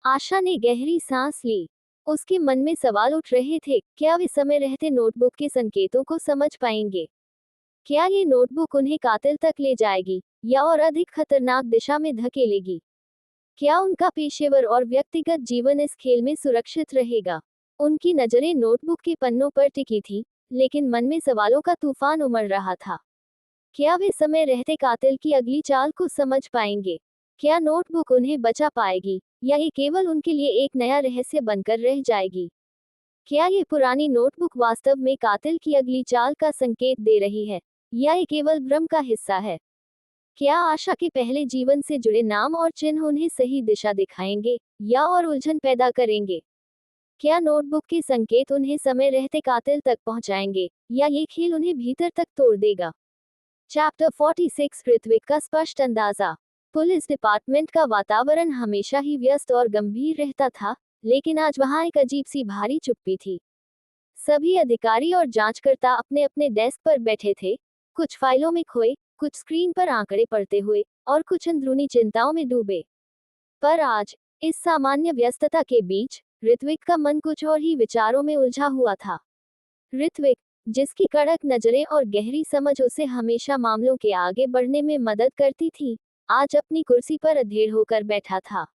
आशा ने गहरी सांस ली। उसके मन में सवाल उठ रहे थे, क्या वे समय रहते नोटबुक के संकेतों को समझ पाएंगे? क्या ये नोटबुक उन्हें कातिल तक ले जाएगी, या और अधिक खतरनाक दिशा में धकेलेगी? क्या उनका पेशेवर और व्यक्तिगत जीवन इस खेल में सुरक्षित रहेगा? उनकी नजरें नोटबुक के पन्नों पर टिकी थी, लेकिन मन में सवालों का तूफान उमड़ रहा था। क्या वे समय रहते कातिल की अगली चाल को समझ पाएंगे? क्या नोटबुक उन्हें बचा पाएगी, या ये केवल उनके लिए एक नया रहस्य बनकर रह जाएगी? क्या ये पुरानी नोटबुक वास्तव में कातिल की अगली चाल का संकेत दे रही है, या ये केवल भ्रम का हिस्सा है? क्या आशा के पहले जीवन से जुड़े नाम और चिन्ह उन्हें सही दिशा दिखाएंगे, या और उलझन पैदा करेंगे? क्या नोटबुक के संकेत उन्हें समय रहते कातिल तक पहुंचाएंगे, या ये खेल उन्हें भीतर तक तोड़ देगा? चैप्टर 46, ऋत्विक का स्पष्ट अंदाजा। पुलिस डिपार्टमेंट का वातावरण हमेशा ही व्यस्त और गंभीर रहता था, लेकिन आज वहां एक अजीब सी भारी चुप्पी थी। सभी अधिकारी और जांचकर्ता अपने अपने डेस्क पर बैठे थे, कुछ फाइलों में खोए, कुछ स्क्रीन पर आंकड़े पढ़ते हुए, और कुछ अंदरूनी चिंताओं में डूबे। पर आज, इस सामान्य व्यस्तता के बीच, ऋत्विक का मन कुछ और ही विचारों में उलझा हुआ था। ऋत्विक, जिसकी कड़क नजरें और गहरी समझ उसे हमेशा मामलों के आगे बढ़ने में मदद करती थी, आज अपनी कुर्सी पर अधेड़ होकर बैठा था।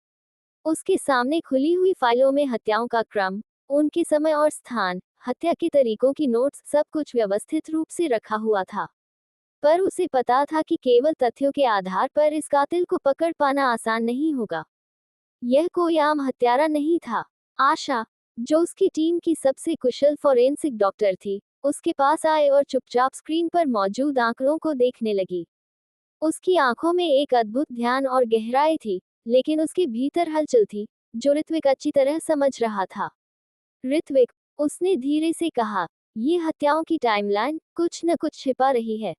उसके सामने खुली हुई फाइलों में हत्याओं का क्रम, उनके समय और स्थान, हत्या के तरीकों की नोट्स, सब कुछ व्यवस्थित रूप से रखा हुआ था। पर उसे पता था कि केवल तथ्यों के आधार पर इस कातिल को पकड़ पाना आसान नहीं होगा। यह कोई आम हत्यारा नहीं था। आशा, जो उसकी टीम की सबसे कुशल फोरेंसिक डॉक्टर थी, उसके पास आए और चुपचाप स्क्रीन पर मौजूद आंकड़ों को देखने लगी। उसकी आंखों में एक अद्भुत ध्यान और गहराई थी, लेकिन उसके भीतर हलचल थी, जो ऋत्विक अच्छी तरह समझ रहा था। ऋत्विक, उसने धीरे से कहा, ये हत्याओं की टाइमलाइन कुछ न कुछ छिपा रही है।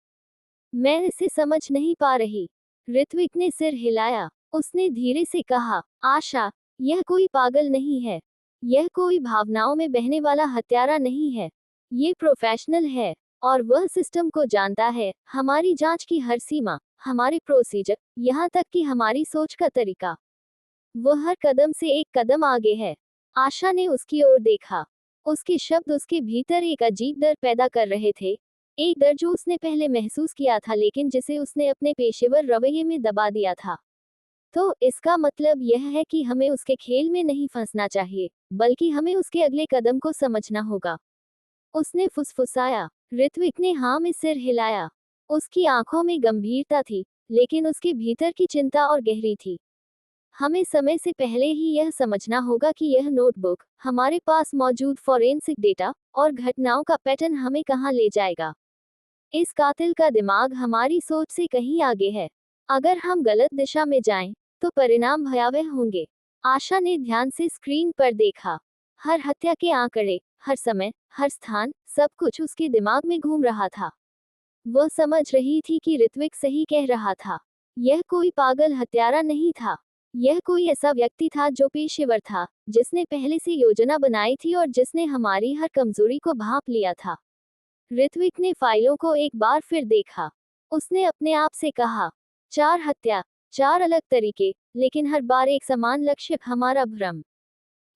मैं इसे समझ नहीं पा रही। ऋत्विक ने सिर हिलाया। उसने धीरे से कहा, आशा, यह कोई पागल नहीं है। यह कोई भावनाओं में बहने वाला हत्यारा नहीं है। ये प्रोफेशनल है और वह सिस्टम को जानता है, हमारी जांच की हर सीमा, हमारे प्रोसीजर, यहाँ तक कि हमारी सोच का तरीका। वह हर कदम से एक कदम आगे है। आशा ने उसकी ओर देखा। उसके शब्द उसके भीतर एक अजीब डर पैदा कर रहे थे। एक डर जो उसने पहले महसूस किया था लेकिन जिसे उसने अपने पेशेवर रवैये में दबा दिया था। तो इसका मतलब यह है कि हमें उसके खेल में नहीं फंसना चाहिए, बल्कि हमें उसके अगले कदम को समझना होगा। उसने फुसफुसाया। ऋत्विक ने हाँ में सिर हिलाया। उसकी आंखों में गंभीरता थी, लेकिन उसके भीतर की चिंता और गहरी थी। हमें समय से पहले ही यह समझना होगा कि यह नोटबुक, हमारे पास मौजूद फॉरेंसिक डेटा और घटनाओं का पैटर्न हमें कहाँ ले जाएगा। इस कातिल का दिमाग हमारी सोच से कहीं आगे है। अगर हम गलत दिशा में जाएं, तो परिणाम भयावह होंगे। आशा ने ध्यान से स्क्रीन पर देखा। हर हत्या के आंकड़े, हर समय, हर स्थान, सब कुछ उसके दिमाग में घूम रहा था। वह समझ रही थी कि ऋत्विक सही कह रहा था। यह कोई पागल हत्यारा नहीं था। यह कोई ऐसा व्यक्ति था जो पेशेवर था, जिसने पहले से योजना बनाई थी और जिसने हमारी हर कमजोरी को भांप लिया था। ऋत्विक ने फाइलों को एक बार फिर देखा। उसने अपने आप से कहा, 4 हत्या, 4 अलग तरीके, लेकिन हर बार एक समान लक्ष्य, हमारा भ्रम।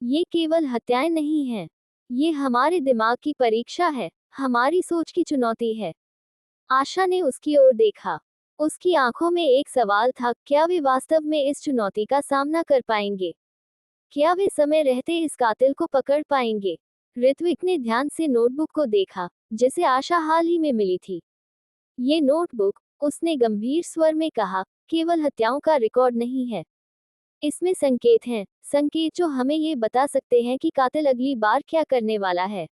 ये केवल हत्याएं नहीं हैं। ये हमारे दिमाग की परीक्षा है, हमारी सोच की चुनौती है। आशा ने उसकी ओर देखा। उसकी आंखों में एक सवाल था, क्या वे वास्तव में इस चुनौती का सामना कर पाएंगे? क्या वे समय रहते इस कातिल को पकड़ पाएंगे? ऋत्विक ने ध्यान से नोटबुक को देखा, जिसे आशा हाल ही में मिली थी। ये नोटबुक, उसने गंभीर स्वर में कहा, केवल हत्याओं का रिकॉर्ड नहीं है। इसमें संकेत हैं, संकेत जो हमें ये बता सकते हैं कि कातिल अगली बार क्या करने वाला है।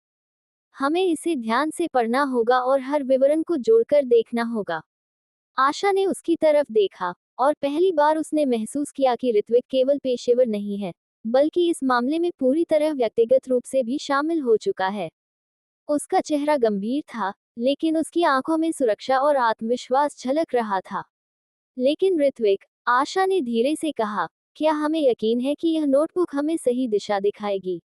हमें इसे ध्यान से पढ़ना होगा और हर विवरण को जोड़कर देखना होगा। आशा ने उसकी तरफ देखा, और पहली बार उसने महसूस किया कि ऋत्विक केवल पेशेवर नहीं है, बल्कि इस मामले में पूरी तरह व्यक्तिगत रूप से भी शामिल हो चुका है। उसका चेहरा गंभीर था, लेकिन उसकी आंखों में सुरक्षा और आत्मविश्वास झलक रहा था। लेकिन ऋत्विक, आशा ने धीरे से कहा, क्या हमें यकीन है कि यह नोटबुक हमें सही दिशा दिखाएगी?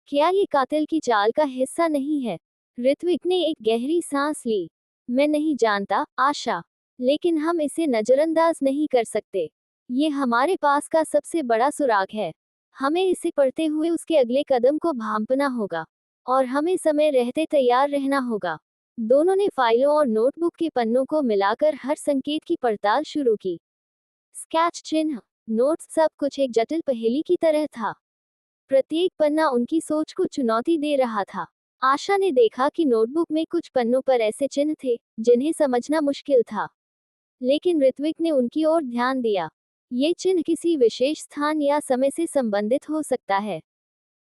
क्या ये कातिल की चाल का हिस्सा नहीं है? ऋत्विक ने एक गहरी सांस ली। मैं नहीं जानता, आशा, लेकिन हम इसे नजरअंदाज नहीं कर सकते। ये हमारे पास का सबसे बड़ा सुराग है। हमें इसे पढ़ते हुए उसके अगले कदम को भांपना होगा, और हमें समय रहते तैयार रहना होगा। दोनों ने फाइलों और नोटबुक के पन्नों को मिलाकर हर संकेत की पड़ताल शुरू की। स्केच चिन्ह, नोट्स, सब कुछ एक जटिल पहेली की तरह था। प्रत्येक पन्ना उनकी सोच को चुनौती दे रहा था। आशा ने देखा कि नोटबुक में कुछ पन्नों पर ऐसे चिन्ह थे जिन्हें समझना मुश्किल था, लेकिन ऋत्विक ने उनकी ओर ध्यान दिया। ये चिन्ह किसी विशेष स्थान या समय से संबंधित हो सकता है।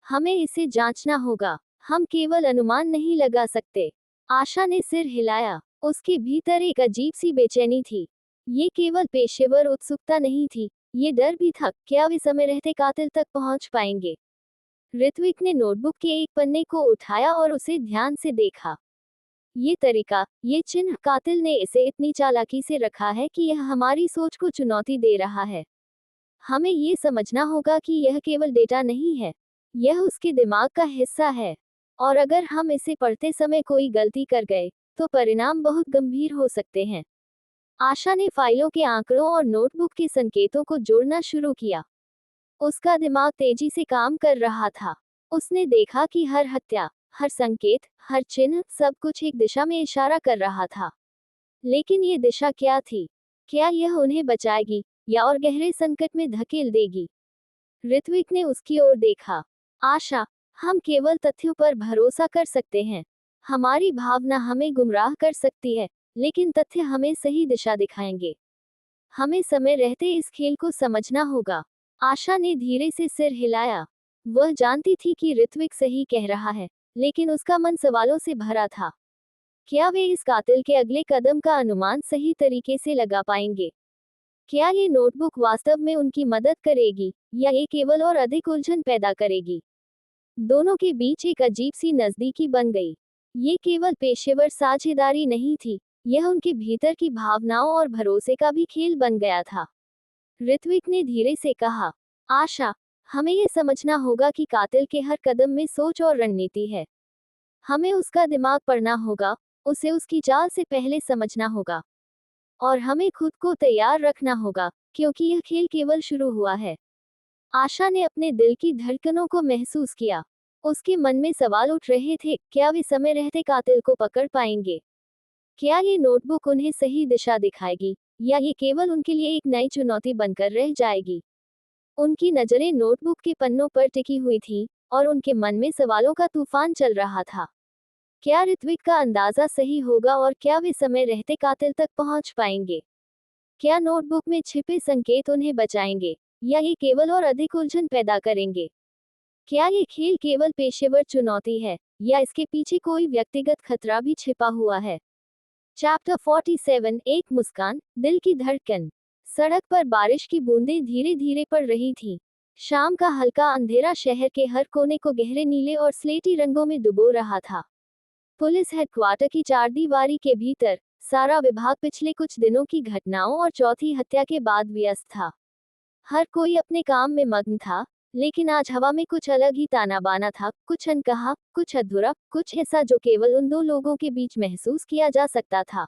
हमें इसे जांचना होगा। हम केवल अनुमान नहीं लगा सकते। आशा ने सिर हिलाया। उसके भीतर एक अजीब सी बेचैनी थी। ये केवल पेशेवर उत्सुकता नहीं थी, ये डर भी था, क्या वे समय रहते कातिल तक पहुंच पाएंगे? ऋत्विक ने नोटबुक के एक पन्ने को उठाया और उसे ध्यान से देखा। ये तरीका, ये चिन्ह, कातिल ने इसे इतनी चालाकी से रखा है कि यह हमारी सोच को चुनौती दे रहा है। हमें ये समझना होगा कि यह केवल डेटा नहीं है, यह उसके दिमाग का हिस्सा है। और अगर हम इसे पढ़ते समय कोई गलती कर गए, तो परिणाम बहुत गंभीर हो सकते हैं। आशा ने फाइलों के आंकड़ों और नोटबुक के संकेतों को जोड़ना शुरू किया। उसका दिमाग तेजी से काम कर रहा था। उसने देखा कि हर हत्या, हर संकेत, हर चिन्ह, सब कुछ एक दिशा में इशारा कर रहा था। लेकिन ये दिशा क्या थी? क्या यह उन्हें बचाएगी या और गहरे संकट में धकेल देगी? ऋत्विक ने उसकी ओर देखा। आशा, हम केवल तथ्यों पर भरोसा कर सकते हैं। हमारी भावना हमें गुमराह कर सकती है, लेकिन तथ्य हमें सही दिशा दिखाएंगे। हमें समय रहते इस खेल को समझना होगा। आशा ने धीरे से सिर हिलाया। वह जानती थी कि ऋत्विक सही कह रहा है, लेकिन उसका मन सवालों से भरा था। क्या वे इस कातिल के अगले कदम का अनुमान सही तरीके से लगा पाएंगे? क्या ये नोटबुक वास्तव में उनकी मदद करेगी या ये केवल और अधिक उलझन पैदा करेगी? दोनों के बीच एक अजीब सी नजदीकी बन गई। ये केवल पेशेवर साझेदारी नहीं थी, यह उनके भीतर की भावनाओं और भरोसे का भी खेल बन गया था। ऋत्विक ने धीरे से कहा, आशा, हमें ये समझना होगा कि कातिल के हर कदम में सोच और रणनीति है। हमें उसका दिमाग पढ़ना होगा, उसे उसकी चाल से पहले समझना होगा। और हमें खुद को तैयार रखना होगा, क्योंकि यह खेल केवल शुरू हुआ है। आशा ने अपने दिल की धड़कनों को महसूस किया। उसके मन में सवाल उठ रहे थे, क्या वे समय रहते कातिल को पकड़ पाएंगे? क्या ये नोटबुक उन्हें सही दिशा दिखाएगी, या ये केवल उनके लिए एक नई चुनौती बनकर रह जाएगी? उनकी नजरें नोटबुक के पन्नों पर टिकी हुई थीं, और उनके मन में सवालों का तूफान चल रहा था। क्या ऋत्विक का अंदाजा सही होगा और क्या वे समय रहते कातिल तक पहुंच पाएंगे? क्या नोटबुक में छिपे संकेत उन्हें बचाएंगे, या ये केवल और अधिक उलझन पैदा करेंगे? क्या ये खेल केवल पेशेवर चुनौती है, या इसके पीछे कोई व्यक्तिगत खतरा भी छिपा हुआ है? चैप्टर 47, एक मुस्कान, दिल की धड़कन। सड़क पर बारिश की बूंदें धीरे धीरे पड़ रही थीं। शाम का हल्का अंधेरा शहर के हर कोने को गहरे नीले और स्लेटी रंगों में डुबो रहा था। पुलिस हेडक्वार्टर की चारदीवारी के भीतर सारा विभाग पिछले कुछ दिनों की घटनाओं और चौथी हत्या के बाद व्यस्त था। हर कोई अपने काम में मग्न था, लेकिन आज हवा में कुछ अलग ही ताना बाना था, कुछ अनकहा, कुछ अधूरा, कुछ ऐसा जो केवल उन दो लोगों के बीच महसूस किया जा सकता था।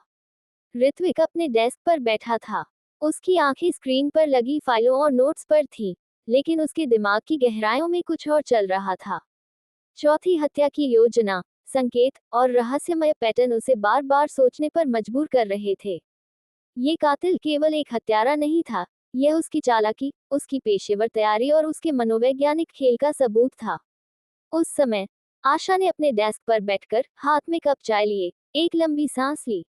ऋत्विक अपने डेस्क पर बैठा था। उसकी आंखें स्क्रीन पर लगी फाइलों और नोट्स पर थीं, लेकिन उसके दिमाग की गहराइयों में कुछ और चल रहा था। चौथी हत्या की योजना, संकेत और रहस्यमय पैटर्न उसे बार बार सोचने पर मजबूर कर रहे थे। ये कातिल केवल एक हत्यारा नहीं था, यह उसकी चालाकी, उसकी पेशेवर तैयारी और उसके मनोवैज्ञानिक खेल का सबूत था। उस समय आशा ने अपने डेस्क पर बैठकर हाथ में कप चाय लिए एक लंबी सांस ली।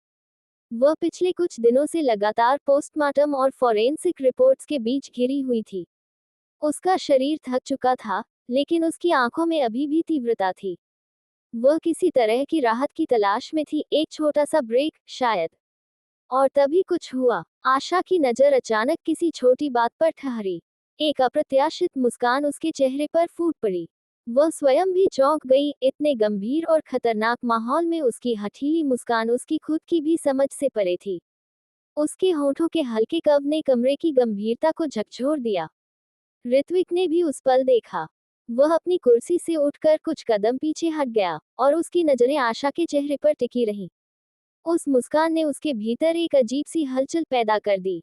वह पिछले कुछ दिनों से लगातार पोस्टमार्टम और फॉरेंसिक रिपोर्ट्स के बीच घिरी हुई थी। उसका शरीर थक चुका था, लेकिन उसकी आंखों में अभी भी तीव्रता थी। वह किसी तरह की राहत की तलाश में थी, एक छोटा सा ब्रेक शायद। और तभी कुछ हुआ। आशा की नजर अचानक किसी छोटी बात पर ठहरी। एक अप्रत्याशित मुस्कान उसके चेहरे पर फूट पड़ी। वह स्वयं भी चौंक गई, इतने गंभीर और खतरनाक माहौल में उसकी हठीली मुस्कान उसकी खुद की भी समझ से परे थी। उसके होठों के हल्के कव ने कमरे की गंभीरता को झकझोर दिया। ऋत्विक ने भी उस पल देखा। वह अपनी कुर्सी से उठकर कुछ कदम पीछे हट गया, और उसकी नजरें आशा के चेहरे पर टिकी रहीं। उस मुस्कान ने उसके भीतर एक अजीब सी हलचल पैदा कर दी।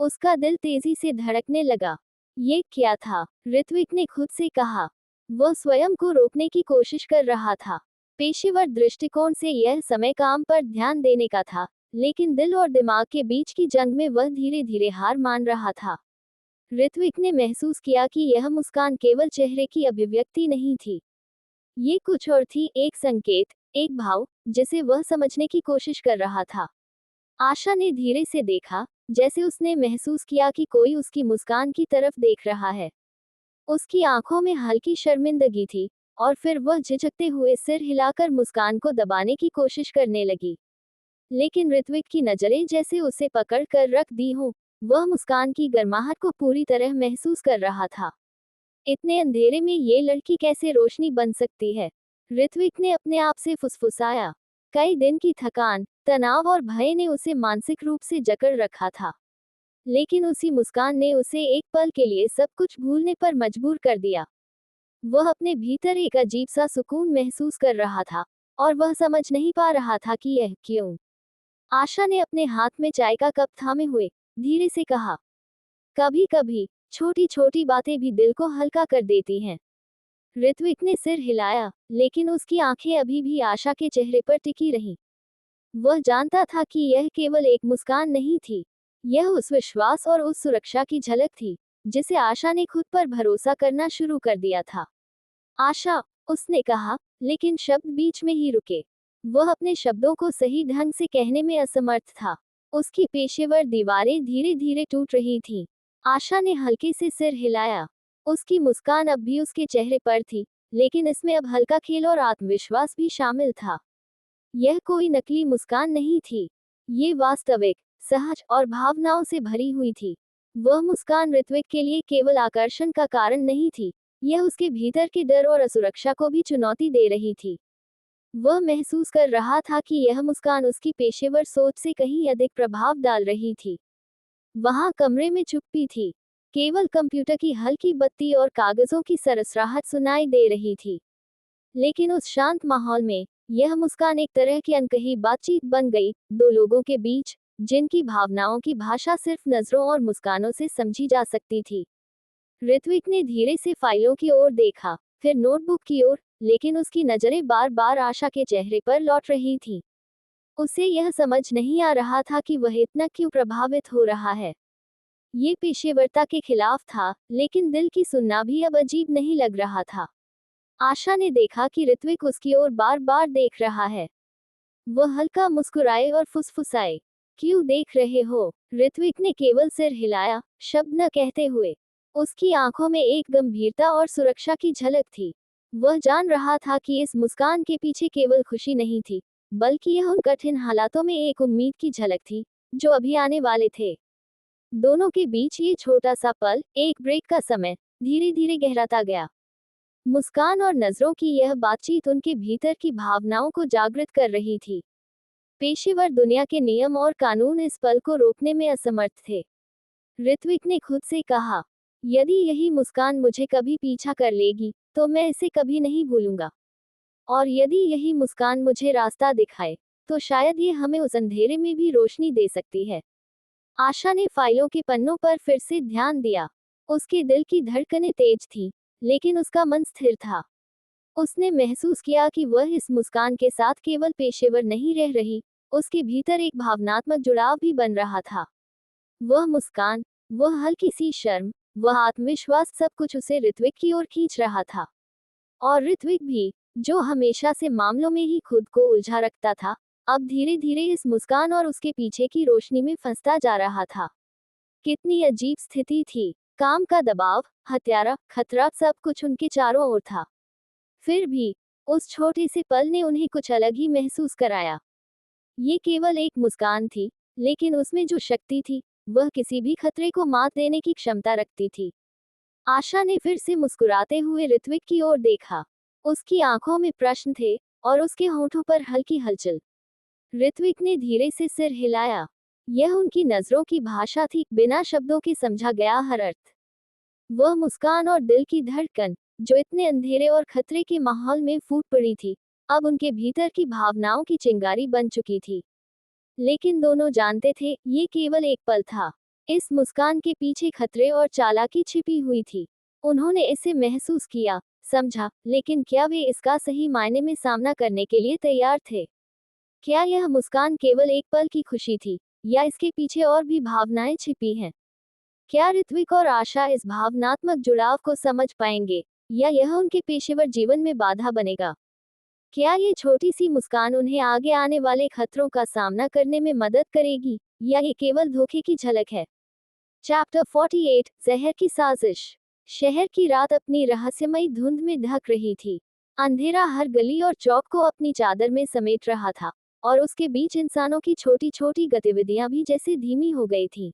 उसका दिल तेजी से धड़कने लगा। ये क्या था? ऋत्विक ने खुद से कहा। वह स्वयं को रोकने की कोशिश कर रहा था। पेशेवर दृष्टिकोण से यह समय काम पर ध्यान देने का था, लेकिन दिल और दिमाग के बीच की जंग में वह धीरे धीरे हार मान रहा था। ऋत्विक ने महसूस किया कि यह मुस्कान केवल चेहरे की अभिव्यक्ति नहीं थी। ये कुछ और थी, एक संकेत, एक भाव, जिसे वह समझने की कोशिश कर रहा था। आशा ने धीरे से देखा, जैसे उसने महसूस किया कि कोई उसकी मुस्कान की तरफ देख रहा है। उसकी आंखों में हल्की शर्मिंदगी थी, और फिर वह झिझकते हुए सिर हिलाकर मुस्कान को दबाने की कोशिश करने लगी। लेकिन ऋत्विक की नजरें जैसे उसे पकड़ कर रख दी हों, वह मुस्कान की गर्माहट को पूरी तरह महसूस कर रहा था। इतने अंधेरे में ये लड़की कैसे रोशनी बन सकती है? ऋत्विक ने अपने आप से फुसफुसाया। कई दिन की थकान, तनाव और भय ने उसे मानसिक रूप से जकड़ रखा था। लेकिन उसी मुस्कान ने उसे एक पल के लिए सब कुछ भूलने पर मजबूर कर दिया। वह अपने भीतर एक अजीब सा सुकून महसूस कर रहा था, और वह समझ नहीं पा रहा था कि यह क्यों। आशा ने अपने हाथ में चाय का कप थामे हुए धीरे से कहा, कभी कभी छोटी छोटी बातें भी दिल को हल्का कर देती हैं। ऋत्विक ने सिर हिलाया, लेकिन उसकी आंखें अभी भी आशा के चेहरे पर टिकी रहीं। वह जानता था कि यह केवल एक मुस्कान नहीं थी, यह उस विश्वास और उस सुरक्षा की झलक थी, जिसे आशा ने खुद पर भरोसा करना शुरू कर दिया था। आशा, उसने कहा, लेकिन शब्द बीच में ही रुके। वह अपने शब्दों को सही ढंग से कहने में असमर्थ था। उसकी पेशेवर दीवारें धीरे धीरे टूट रही थीं। आशा ने हल्के से सिर हिलाया। उसकी मुस्कान अब भी उसके चेहरे पर थी, लेकिन इसमें अब हल्का खेल और आत्मविश्वास भी शामिल था। यह कोई नकली मुस्कान नहीं थी। ये वास्तविक, सहज और भावनाओं से भरी हुई थी। वह मुस्कान ऋत्विक के लिए केवल आकर्षण का कारण नहीं थी, यह उसके भीतर के डर और असुरक्षा को भी चुनौती दे रही थी। वह महसूस कर रहा था कि यह मुस्कान उसकी पेशेवर सोच से कहीं अधिक प्रभाव डाल रही थी। वहां कमरे में चुप्पी थी। केवल कंप्यूटर की हल्की बत्ती और कागजों की सरसराहट सुनाई दे रही थी। लेकिन उस शांत माहौल में यह मुस्कान एक तरह की अनकही बातचीत बन गई, दो लोगों के बीच जिनकी भावनाओं की भाषा सिर्फ नजरों और मुस्कानों से समझी जा सकती थी। ऋत्विक ने धीरे से फाइलों की ओर देखा, फिर नोटबुक की ओर, लेकिन उसकी नजरें बार बार आशा के चेहरे पर लौट रही थीं। उसे यह समझ नहीं आ रहा था कि वह इतना क्यों प्रभावित हो रहा है। ये पेशेवरता के खिलाफ था, लेकिन दिल की सुनना भी अब अजीब नहीं लग रहा था। आशा ने देखा कि ऋत्विक उसकी ओर बार बार देख रहा है। वह हल्का मुस्कुराए और फुसफुसाए, क्यों देख रहे हो? ऋत्विक ने केवल सिर हिलाया, शब्द न कहते हुए। उसकी आंखों में एक गंभीरता और सुरक्षा की झलक थी। वह जान रहा था कि इस मुस्कान के पीछे केवल खुशी नहीं थी, बल्कि यह उन कठिन हालातों में एक उम्मीद की झलक थी, जो अभी आने वाले थे। दोनों के बीच ये छोटा सा पल, एक ब्रेक का समय, धीरे धीरे गहराता गया। मुस्कान और नजरों की यह बातचीत उनके भीतर की भावनाओं को जागृत कर रही थी। पेशेवर दुनिया के नियम और कानून इस पल को रोकने में असमर्थ थे। ऋत्विक ने खुद से कहा, यदि यही मुस्कान मुझे कभी पीछा कर लेगी, तो मैं इसे कभी नहीं भूलूंगा। और यदि यही मुस्कान मुझे रास्ता दिखाए, तो शायद ये हमें उस अंधेरे में भी रोशनी दे सकती है। आशा ने फाइलों के पन्नों पर फिर से ध्यान दिया। उसके दिल की धड़कनें तेज थीं, लेकिन उसका मन स्थिर था। उसने महसूस किया कि वह इस मुस्कान के साथ केवल पेशेवर नहीं रह रही, उसके भीतर एक भावनात्मक जुड़ाव भी बन रहा था। वह मुस्कान, वह हल्की सी शर्म, वह आत्मविश्वास, सब कुछ उसे ऋत्विक की ओर खींच रहा था। और ऋत्विक भी, जो हमेशा से मामलों में ही खुद को उलझा रखता था, अब धीरे धीरे इस मुस्कान और उसके पीछे की रोशनी में फंसता जा रहा था। कितनी अजीब स्थिति थी। काम का दबाव, हत्यारा, खतरा, सब कुछ उनके चारों ओर था। फिर भी उस छोटे से पल ने उन्हें कुछ अलग ही महसूस कराया। ये केवल एक मुस्कान थी, लेकिन उसमें जो शक्ति थी, वह किसी भी खतरे को मात देने की क्षमता रखती थी। आशा ने फिर से मुस्कुराते हुए ऋत्विक की ओर देखा। उसकी आंखों में प्रश्न थे, और उसके होठों पर हल्की हलचल। ऋत्विक ने धीरे से सिर हिलाया। यह उनकी नजरों की भाषा थी, बिना शब्दों के समझा गया हर अर्थ। वह मुस्कान और दिल की धड़कन, जो इतने अंधेरे और खतरे के माहौल में फूट पड़ी थी, अब उनके भीतर की भावनाओं की चिंगारी बन चुकी थी। लेकिन दोनों जानते थे, ये केवल एक पल था। इस मुस्कान के पीछे खतरे और चालाकी छिपी हुई थी। उन्होंने इसे महसूस किया, समझा, लेकिन क्या वे इसका सही मायने में सामना करने के लिए तैयार थे? क्या यह मुस्कान केवल एक पल की खुशी थी, या इसके पीछे और भी भावनाएं छिपी हैं? क्या ऋत्विक और आशा इस भावनात्मक जुड़ाव को समझ पाएंगे, या यह उनके पेशेवर जीवन में बाधा बनेगा? क्या ये छोटी सी मुस्कान उन्हें आगे आने वाले खतरों का सामना करने में मदद करेगी, या ये केवल धोखे की झलक है? चैप्टर 48, जहर की साजिश। शहर की रात अपनी रहस्यमयी धुंध में ढक रही थी। अंधेरा हर गली और चौक को अपनी चादर में समेट रहा था, और उसके बीच इंसानों की छोटी छोटी गतिविधियां भी जैसे धीमी हो गई थीं।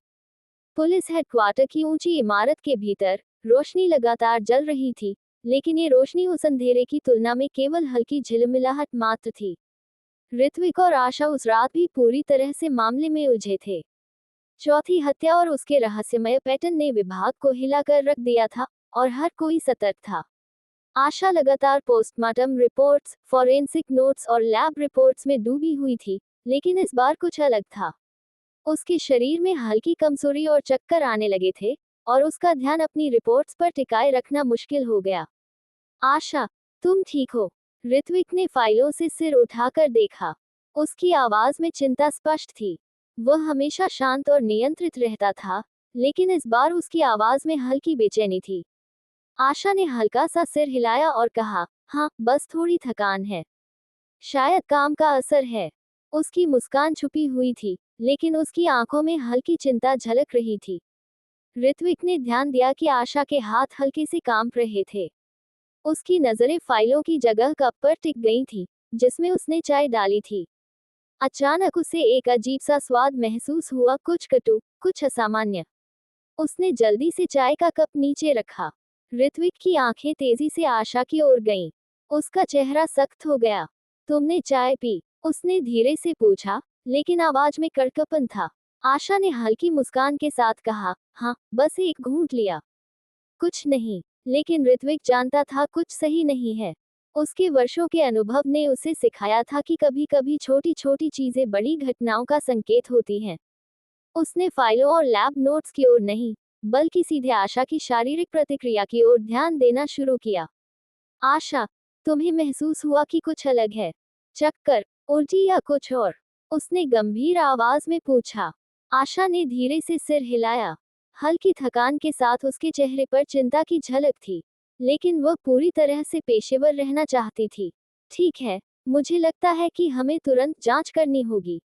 पुलिस हेडक्वार्टर की ऊंची इमारत के भीतर रोशनी लगातार जल रही थी, लेकिन ये रोशनी उस अंधेरे की तुलना में केवल हल्की झिलमिलाहट मात्र थी। ऋत्विक और आशा उस रात भी पूरी तरह से मामले में उलझे थे। चौथी हत्या और उसके रहस्यमय पैटर्न ने विभाग को हिलाकर रख दिया था, और हर कोई सतर्क था। आशा लगातार पोस्टमार्टम रिपोर्ट्स, फॉरेंसिक नोट्स और लैब रिपोर्ट्स में डूबी हुई थी, लेकिन इस बार कुछ अलग था। उसके शरीर में हल्की कमजोरी और चक्कर आने लगे थे, और उसका ध्यान अपनी रिपोर्ट्स पर टिकाए रखना मुश्किल हो गया। आशा, तुम ठीक हो? ऋत्विक ने फाइलों से सिर उठाकर देखा। उसकी आवाज में चिंता स्पष्ट थी। वह हमेशा शांत और नियंत्रित रहता था, लेकिन इस बार उसकी आवाज में हल्की बेचैनी थी। आशा ने हल्का सा सिर हिलाया और कहा, हाँ, बस थोड़ी थकान है। शायद काम का असर है। उसकी मुस्कान छुपी हुई थी, लेकिन उसकी आंखों में हल्की चिंता झलक रही थी। ऋत्विक ने ध्यान दिया कि आशा के हाथ हल्के से कांप रहे थे। उसकी नजरें फाइलों की जगह कप पर टिक गई थीं, जिसमें उसने चाय डाली थी। अचानक उसे एक अजीब सा स्वाद महसूस हुआ, कुछ कटु, कुछ असामान्य। उसने जल्दी से चाय का कप नीचे रखा। ऋत्विक की आंखें तेजी से आशा की ओर गईं। उसका चेहरा सख्त हो गया। तुमने चाय पी? उसने धीरे से पूछा, लेकिन आवाज में कड़कपन था। आशा ने हल्की मुस्कान के साथ कहा, हाँ, बस एक घूंट लिया। कुछ नहीं। लेकिन ऋत्विक जानता था कुछ सही नहीं है। उसके वर्षों के अनुभव ने उसे सिखाया था कि कभी कभी छोटी छोटी चीजें बड़ी घटनाओं का संकेत होती हैं। उसने फाइलों और लैब नोट्स की ओर नहीं, बल्कि सीधे आशा की शारीरिक प्रतिक्रिया की ओर ध्यान देना शुरू किया। आशा, तुम्हें महसूस हुआ कि कुछ अलग है? चक्कर, उल्टी या कुछ और? उसने गंभीर आवाज में पूछा। आशा ने धीरे से सिर हिलाया। हल्की थकान के साथ उसके चेहरे पर चिंता की झलक थी, लेकिन वह पूरी तरह से पेशेवर रहना चाहती थी। ठीक है, मुझे लगता है कि हमें तुरंत जांच करनी होगी।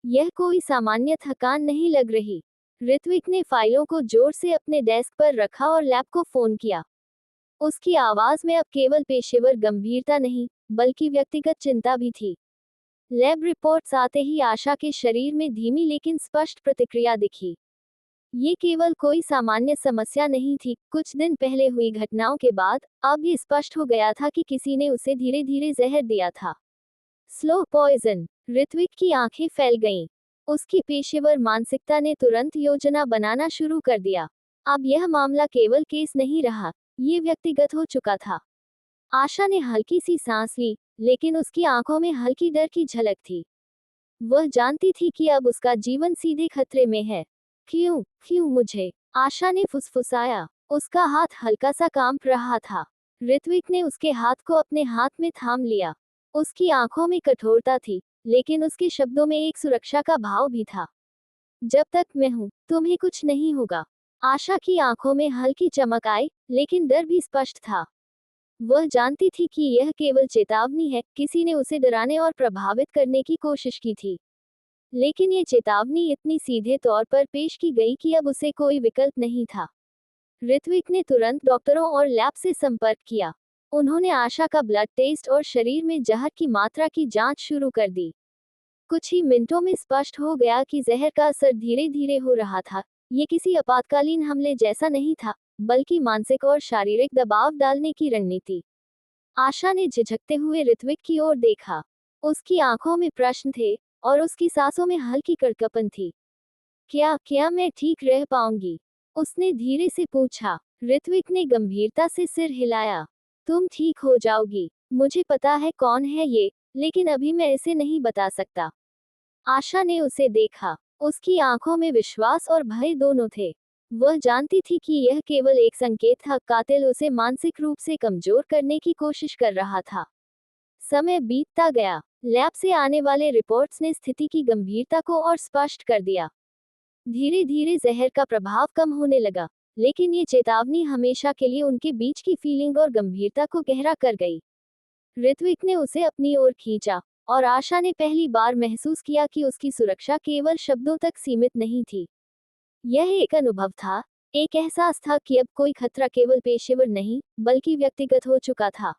यह कोई सामान्य थकान नहीं लग रही। ऋत्विक ने फाइलों को जोर से अपने डेस्क पर रखा और लैब को फोन किया। उसकी आवाज में अब केवल पेशेवर गंभीरता नहीं, बल्कि व्यक्तिगत चिंता भी थी। लैब रिपोर्ट्स आते ही आशा के शरीर में धीमी लेकिन स्पष्ट प्रतिक्रिया दिखी। ये केवल कोई सामान्य समस्या नहीं थी। कुछ दिन पहले हुई घटनाओं के बाद अब ये स्पष्ट हो गया था कि किसी ने उसे धीरे धीरे जहर दिया था। Slow poison. ऋत्विक की आंखें फैल गईं। उसकी पेशेवर मानसिकता ने तुरंत योजना बनाना शुरू कर दिया। अब यह मामला केवल केस नहीं रहा, ये व्यक्तिगत हो चुका था। आशा ने हल्की सी सांस ली, लेकिन उसकी आंखों में हल्की डर की झलक थी। वह जानती थी कि अब उसका जीवन सीधे खतरे में है। क्यों, क्यों मुझे? आशा ने फुसफुसाया। उसका हाथ हल्का सा कांप रहा था। ऋत्विक ने उसके हाथ को अपने हाथ में थाम लिया। उसकी आंखों में कठोरता थी, लेकिन उसके शब्दों में एक सुरक्षा का भाव भी था। जब तक मैं हूं, तुम्हें कुछ नहीं होगा। आशा की आंखों में हल्की चमक आई, लेकिन डर भी स्पष्ट था। वह जानती थी कि यह केवल चेतावनी है, किसी ने उसे डराने और प्रभावित करने की कोशिश की थी। लेकिन ये चेतावनी इतनी सीधे तौर पर पेश की गई कि अब उसे कोई विकल्प नहीं था। ऋत्विक ने तुरंत डॉक्टरों और लैब से संपर्क किया। उन्होंने आशा का ब्लड टेस्ट और शरीर में जहर की मात्रा की जांच शुरू कर दी। कुछ ही मिनटों में स्पष्ट हो गया कि जहर का असर धीरे धीरे हो रहा था। ये किसी आपातकालीन हमले जैसा नहीं था, बल्कि मानसिक और शारीरिक दबाव डालने की रणनीति। आशा ने झिझकते हुए ऋत्विक की ओर देखा। उसकी आंखों में प्रश्न थे, और उसकी सांसों में हल्की कड़कपन थी। क्या मैं ठीक रह पाऊंगी? उसने धीरे से पूछा। ऋत्विक ने गंभीरता से सिर हिलाया। तुम ठीक हो जाओगी। मुझे पता है कौन है ये, लेकिन अभी मैं इसे नहीं बता सकता। आशा ने उसे देखा। उसकी आंखों में विश्वास और भय दोनों थे। वह जानती थी कि यह केवल एक संकेत था, कातिल उसे मानसिक रूप से कमजोर करने की कोशिश कर रहा था। समय बीतता गया। लैब से आने वाले रिपोर्ट्स ने स्थिति की गंभीरता को और स्पष्ट कर दिया। धीरे धीरे जहर का प्रभाव कम होने लगा, लेकिन ये चेतावनी हमेशा के लिए उनके बीच की फीलिंग और गंभीरता को गहरा कर गई। ऋत्विक ने उसे अपनी ओर खींचा, और आशा ने पहली बार महसूस किया कि उसकी सुरक्षा केवल शब्दों तक सीमित नहीं थी। यह एक अनुभव था, एक एहसास था कि अब कोई खतरा केवल पेशेवर नहीं, बल्कि व्यक्तिगत हो चुका था।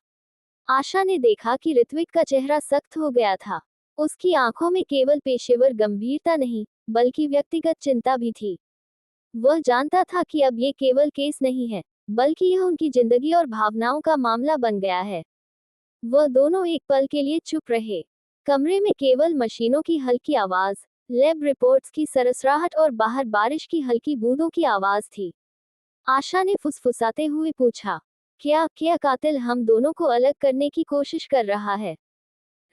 आशा ने देखा कि ऋत्विक का चेहरा सख्त हो गया था। उसकी आंखों में केवल पेशेवर गंभीरता नहीं, बल्कि व्यक्तिगत चिंता भी थी। वह जानता था कि अब ये केवल केस नहीं है, बल्कि यह उनकी जिंदगी और भावनाओं का मामला बन गया है। वह दोनों एक पल के लिए चुप रहे। कमरे में केवल मशीनों की हल्की आवाज, लैब रिपोर्ट्स की सरसराहट और बाहर बारिश की हल्की बूंदों की आवाज थी। आशा ने फुसफुसाते हुए पूछा, क्या कातिल हम दोनों को अलग करने की कोशिश कर रहा है?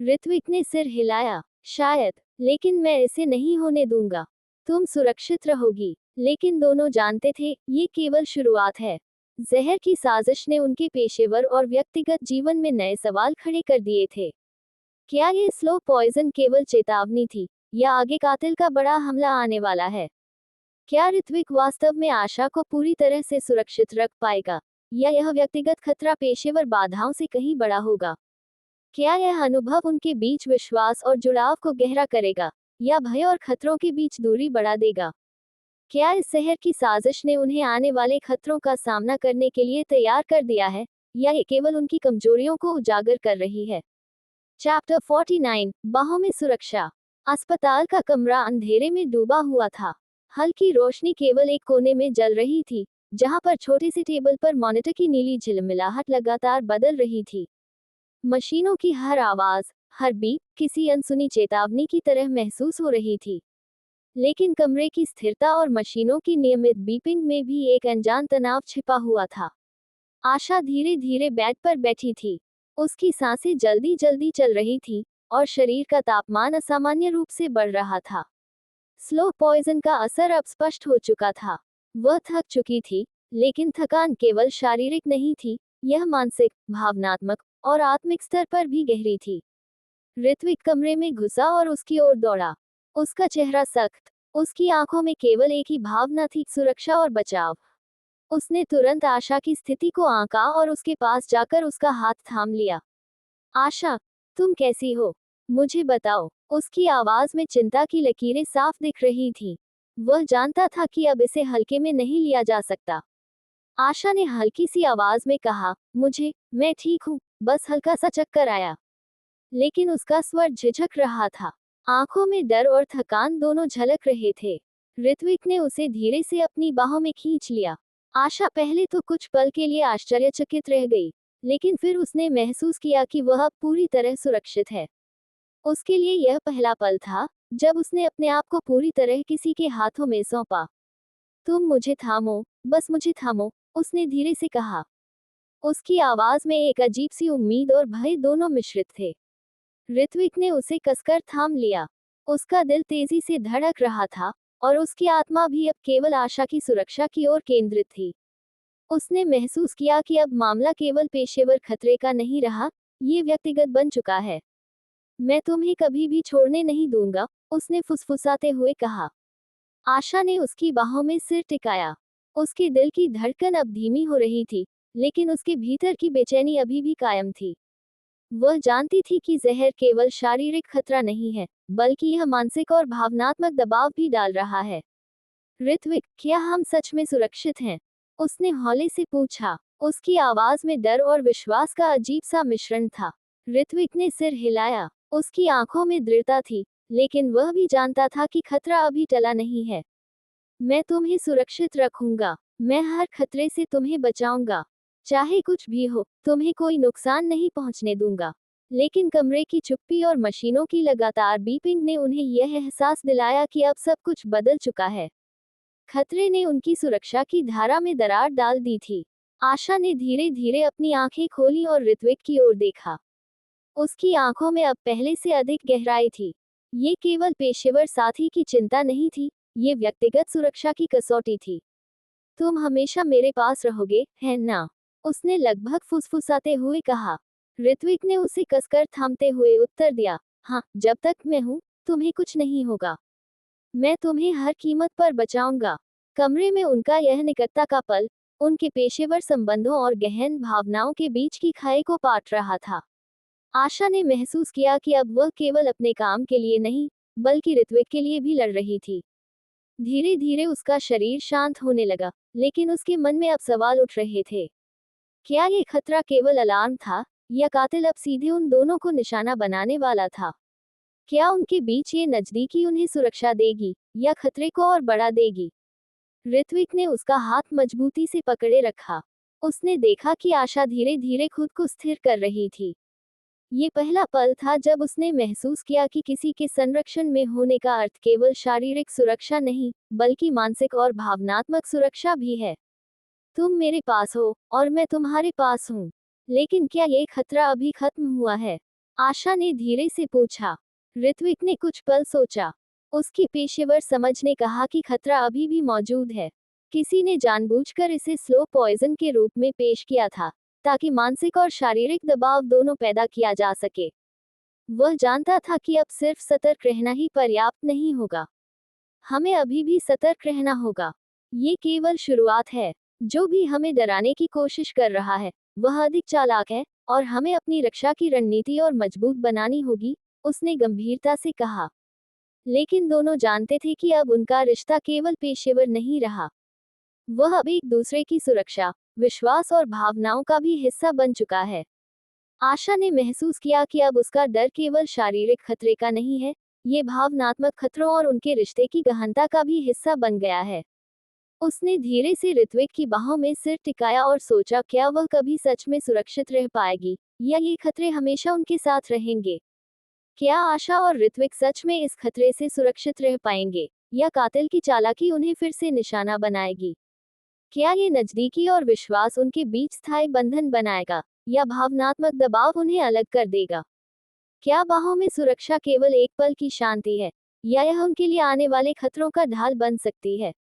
ऋत्विक ने सिर हिलाया। शायद, लेकिन मैं इसे नहीं होने दूंगा। तुम सुरक्षित रहोगी। लेकिन दोनों जानते थे, ये केवल शुरुआत है। जहर की साजिश ने उनके पेशेवर और व्यक्तिगत जीवन में नए सवाल खड़े कर दिए थे। क्या ये स्लो पॉइजन केवल चेतावनी थी, या आगे कातिल का बड़ा हमला आने वाला है? क्या ऋत्विक वास्तव में आशा को पूरी तरह से सुरक्षित रख पाएगा, या यह व्यक्तिगत खतरा पेशेवर बाधाओं से कहीं बड़ा होगा? क्या यह अनुभव उनके बीच विश्वास और जुड़ाव को गहरा करेगा, या भय और खतरों के बीच दूरी बढ़ा देगा? क्या इस शहर की साजिश ने उन्हें आने वाले खतरों का सामना करने के लिए तैयार कर दिया है, या ये केवल उनकी कमजोरियों को उजागर कर रही है? चैप्टर 49, बाहों में सुरक्षा। अस्पताल का कमरा अंधेरे में डूबा हुआ था। हल्की रोशनी केवल एक कोने में जल रही थी, जहां पर छोटे से टेबल पर मॉनिटर की नीली झिलमिलाहट लगातार बदल रही थी। मशीनों की हर आवाज, हर बीप किसी अनसुनी चेतावनी की तरह महसूस हो रही थी। लेकिन कमरे की स्थिरता और मशीनों की नियमित बीपिंग में भी एक अनजान तनाव छिपा हुआ था। आशा धीरे धीरे बेड पर बैठी थी। उसकी सांसें जल्दी जल्दी चल रही थी और शरीर का तापमान असामान्य रूप से बढ़ रहा था। स्लो पॉइजन का असर अब स्पष्ट हो चुका था। वह थक चुकी थी, लेकिन थकान केवल शारीरिक नहीं थी, यह मानसिक, भावनात्मक और आत्मिक स्तर पर भी गहरी थी। ऋत्विक कमरे में घुसा और उसकी ओर दौड़ा। उसका चेहरा सख्त, उसकी आंखों में केवल एक ही भावना थी, सुरक्षा और बचाव। उसने तुरंत आशा की स्थिति को आंका और उसके पास जाकर उसका हाथ थाम लिया। आशा, तुम कैसी हो? मुझे बताओ। उसकी आवाज में चिंता की लकीरें साफ दिख रही थीं। वह जानता था कि अब इसे हल्के में नहीं लिया जा सकता। आशा ने हल्की सी आवाज में कहा, मैं ठीक हूँ, बस हल्का सा चक्कर आया। लेकिन उसका स्वर झिझक रहा था। आंखों में डर और थकान दोनों झलक रहे थे। ऋत्विक ने उसे धीरे से अपनी बाहों में खींच लिया। आशा पहले तो कुछ पल के लिए आश्चर्यचकित रह गई, लेकिन फिर उसने महसूस किया कि वह अब पूरी तरह सुरक्षित है। उसके लिए यह पहला पल था जब उसने अपने आप को पूरी तरह किसी के हाथों में सौंपा। तुम मुझे थामो, बस मुझे थामो, उसने धीरे से कहा। उसकी आवाज में एक अजीब सी उम्मीद और भय दोनों मिश्रित थे। ऋत्विक ने उसे कसकर थाम लिया। उसका दिल तेजी से धड़क रहा था और उसकी आत्मा भी अब केवल आशा की सुरक्षा की ओर केंद्रित थी। उसने महसूस किया कि अब मामला केवल पेशेवर खतरे का नहीं रहा, ये व्यक्तिगत बन चुका है। मैं तुम्हें कभी भी छोड़ने नहीं दूंगा, उसने फुसफुसाते हुए कहा। आशा ने उसकी बाहों में सिर टिकाया। उसके दिल की धड़कन अब धीमी हो रही थी, लेकिन उसके भीतर की बेचैनी अभी भी कायम थी। वह जानती थी कि जहर केवल शारीरिक खतरा नहीं है, बल्कि यह मानसिक और भावनात्मक दबाव भी डाल रहा है। ऋत्विक, क्या हम सच में सुरक्षित हैं? उसने हौले से पूछा। उसकी आवाज में डर और विश्वास का अजीब सा मिश्रण था। ऋत्विक ने सिर हिलाया। उसकी आंखों में दृढ़ता थी, लेकिन वह भी जानता था कि खतरा अभी टला नहीं है। मैं तुम्हें सुरक्षित रखूंगा। मैं हर खतरे से तुम्हें बचाऊंगा। चाहे कुछ भी हो, तुम्हें कोई नुकसान नहीं पहुंचने दूंगा। लेकिन कमरे की चुप्पी और मशीनों की लगातार बीपिंग ने उन्हें यह एहसास दिलाया कि अब सब कुछ बदल चुका है। खतरे ने उनकी सुरक्षा की धारा में दरार डाल दी थी। आशा ने धीरे धीरे अपनी आंखें खोली और ऋत्विक की ओर देखा। उसकी आंखों में अब पहले से अधिक गहराई थी। ये केवल पेशेवर साथी की चिंता नहीं थी, ये व्यक्तिगत सुरक्षा की कसौटी थी। तुम हमेशा मेरे पास रहोगे, है ना? उसने लगभग फुसफुसाते हुए कहा। ऋत्विक ने उसे कसकर थामते हुए उत्तर दिया, हाँ, जब तक मैं हूं, तुम्हें कुछ नहीं होगा। मैं तुम्हें हर कीमत पर बचाऊंगा। कमरे में उनका यह निकटता का पल, उनके पेशेवर संबंधों और गहन भावनाओं के बीच की खाई को पाट रहा था। आशा ने महसूस किया कि अब वह केवल अपने काम के लिए नहीं, बल्कि ऋत्विक के लिए भी लड़ रही थी। धीरे धीरे उसका शरीर शांत होने लगा, लेकिन उसके मन में अब सवाल उठ रहे थे। क्या ये खतरा केवल अलार्म था, या कातिल अब सीधे उन दोनों को निशाना बनाने वाला था? क्या उनके बीच ये नजदीकी उन्हें सुरक्षा देगी, या खतरे को और बढ़ा देगी? ऋत्विक ने उसका हाथ मजबूती से पकड़े रखा। उसने देखा कि आशा धीरे धीरे खुद को स्थिर कर रही थी। ये पहला पल था जब उसने महसूस किया कि किसी के संरक्षण में होने का अर्थ केवल शारीरिक सुरक्षा नहीं, बल्कि मानसिक और भावनात्मक सुरक्षा भी है। तुम मेरे पास हो, और मैं तुम्हारे पास हूँ। लेकिन क्या ये खतरा अभी खत्म हुआ है? आशा ने धीरे से पूछा। ऋत्विक ने कुछ पल सोचा। उसकी पेशेवर समझ ने कहा कि खतरा अभी भी मौजूद है। किसी ने जानबूझकर इसे स्लो पॉइजन के रूप में पेश किया था, ताकि मानसिक और शारीरिक दबाव दोनों पैदा किया जा सके। वह जानता था कि अब सिर्फ सतर्क रहना ही पर्याप्त नहीं होगा। हमें अभी भी सतर्क रहना होगा। ये केवल शुरुआत है। जो भी हमें डराने की कोशिश कर रहा है, वह अधिक चालाक है, और हमें अपनी रक्षा की रणनीति और मजबूत बनानी होगी, उसने गंभीरता से कहा। लेकिन दोनों जानते थे कि अब उनका रिश्ता केवल पेशेवर नहीं रहा। वह अब एक दूसरे की सुरक्षा, विश्वास और भावनाओं का भी हिस्सा बन चुका है। आशा ने महसूस किया कि अब उसका डर केवल शारीरिक खतरे का नहीं है, ये भावनात्मक खतरों और उनके रिश्ते की गहनता का भी हिस्सा बन गया है। उसने धीरे से ऋत्विक की बाहों में सिर टिकाया और सोचा, क्या वह कभी सच में सुरक्षित रह पाएगी, या ये खतरे हमेशा उनके साथ रहेंगे। क्या आशा और ऋत्विक सच में इस खतरे से सुरक्षित रह पाएंगे, या कातिल की चालाकी उन्हें फिर से निशाना बनाएगी। क्या ये नजदीकी और विश्वास उनके बीच स्थायी बंधन बनाएगा, या भावनात्मक दबाव उन्हें अलग कर देगा। क्या बाहों में सुरक्षा केवल एक पल की शांति है, या यह उनके लिए आने वाले खतरों का ढाल बन सकती है।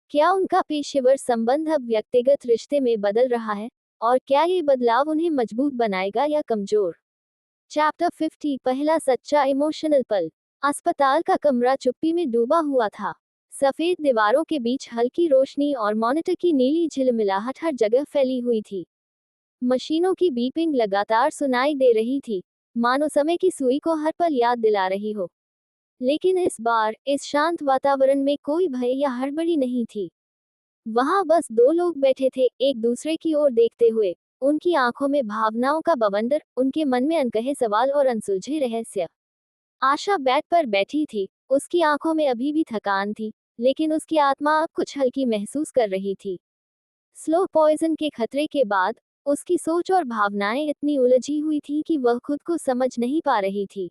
क्या उनका पेशेवर संबंध अब व्यक्तिगत रिश्ते में बदल रहा है, और क्या ये बदलाव उन्हें मजबूत बनाएगा या कमजोर। चैप्टर 50, पहला सच्चा इमोशनल पल। अस्पताल का कमरा चुप्पी में डूबा हुआ था। सफेद दीवारों के बीच हल्की रोशनी और मॉनिटर की नीली झिलमिलाहट हर जगह फैली हुई थी। मशीनों की बीपिंग लगातार सुनाई दे रही थी, मानो समय की सुई को हर पल याद दिला रही हो। लेकिन इस बार इस शांत वातावरण में कोई भय या हड़बड़ी नहीं थी। वहां बस दो लोग बैठे थे, एक दूसरे की ओर देखते हुए, उनकी आंखों में भावनाओं का बवंडर, उनके मन में अनकहे सवाल और अनसुलझे रहस्य। आशा बेड पर बैठी थी, उसकी आंखों में अभी भी थकान थी, लेकिन उसकी आत्मा अब कुछ हल्की महसूस कर रही थी। स्लो पॉइजन के खतरे के बाद उसकी सोच और भावनाएं इतनी उलझी हुई थी कि वह खुद को समझ नहीं पा रही थी।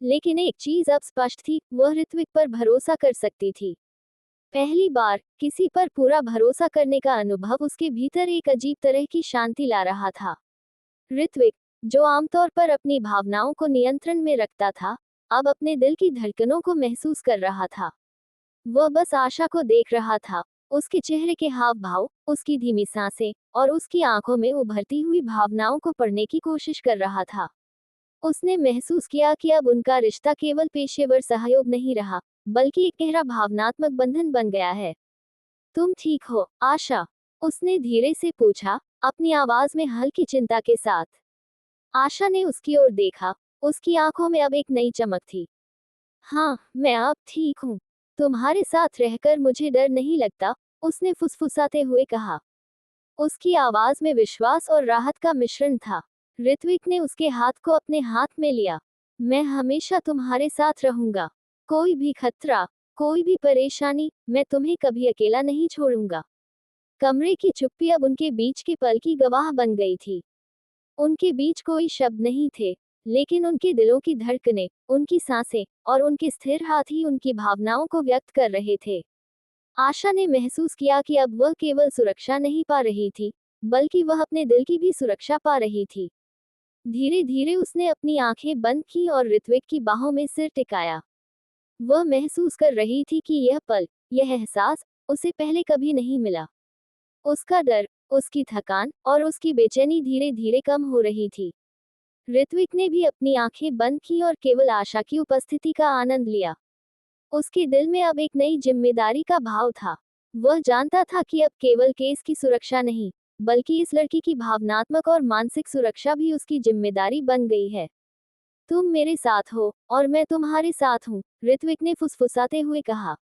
लेकिन एक चीज अब स्पष्ट थी, वह ऋत्विक पर भरोसा कर सकती थी। पहली बार किसी पर पूरा भरोसा करने का अनुभव उसके भीतर एक अजीब तरह की शांति ला रहा था। ऋत्विक, जो आमतौर पर अपनी भावनाओं को नियंत्रण में रखता था, अब अपने दिल की धड़कनों को महसूस कर रहा था। वह बस आशा को देख रहा था, उसके चेहरे के हाव भाव, उसकी धीमी सांसें, और उसकी आंखों में उभरती हुई भावनाओं को पढ़ने की कोशिश कर रहा था। उसने महसूस किया कि अब उनका रिश्ता केवल पेशेवर सहयोग नहीं रहा, बल्कि एक गहरा भावनात्मक बंधन बन गया है। तुम ठीक हो, आशा? उसने धीरे से पूछा, अपनी आवाज में हल्की चिंता के साथ। आशा ने उसकी ओर देखा, उसकी आंखों में अब एक नई चमक थी। हाँ, मैं अब ठीक हूँ। तुम्हारे साथ रहकर मुझे डर नहीं लगता, उसने फुसफुसाते हुए कहा। उसकी आवाज में विश्वास और राहत का मिश्रण था। ऋत्विक ने उसके हाथ को अपने हाथ में लिया। मैं हमेशा तुम्हारे साथ रहूंगा। कोई भी खतरा, कोई भी परेशानी, मैं तुम्हें कभी अकेला नहीं छोड़ूंगा। कमरे की चुप्पी अब उनके बीच के पल की गवाह बन गई थी। उनके बीच कोई शब्द नहीं थे, लेकिन उनके दिलों की धड़कनें, उनकी सांसें, और उनके स्थिर हाथ ही उनकी भावनाओं को व्यक्त कर रहे थे। आशा ने महसूस किया कि अब वह केवल सुरक्षा नहीं पा रही थी, बल्कि वह अपने दिल की भी सुरक्षा पा रही थी। धीरे धीरे उसने अपनी आंखें बंद की और ऋत्विक की बाहों में सिर टिकाया। वह महसूस कर रही थी कि यह पल, यह एहसास, उसे पहले कभी नहीं मिला। उसका डर, उसकी थकान, और उसकी बेचैनी धीरे धीरे कम हो रही थी। ऋत्विक ने भी अपनी आंखें बंद की और केवल आशा की उपस्थिति का आनंद लिया। उसके दिल में अब एक नई जिम्मेदारी का भाव था। वह जानता था कि अब केवल केस की सुरक्षा नहीं, बल्कि इस लड़की की भावनात्मक और मानसिक सुरक्षा भी उसकी जिम्मेदारी बन गई है। तुम मेरे साथ हो, और मैं तुम्हारे साथ हूँ, ऋत्विक ने फुसफुसाते हुए कहा।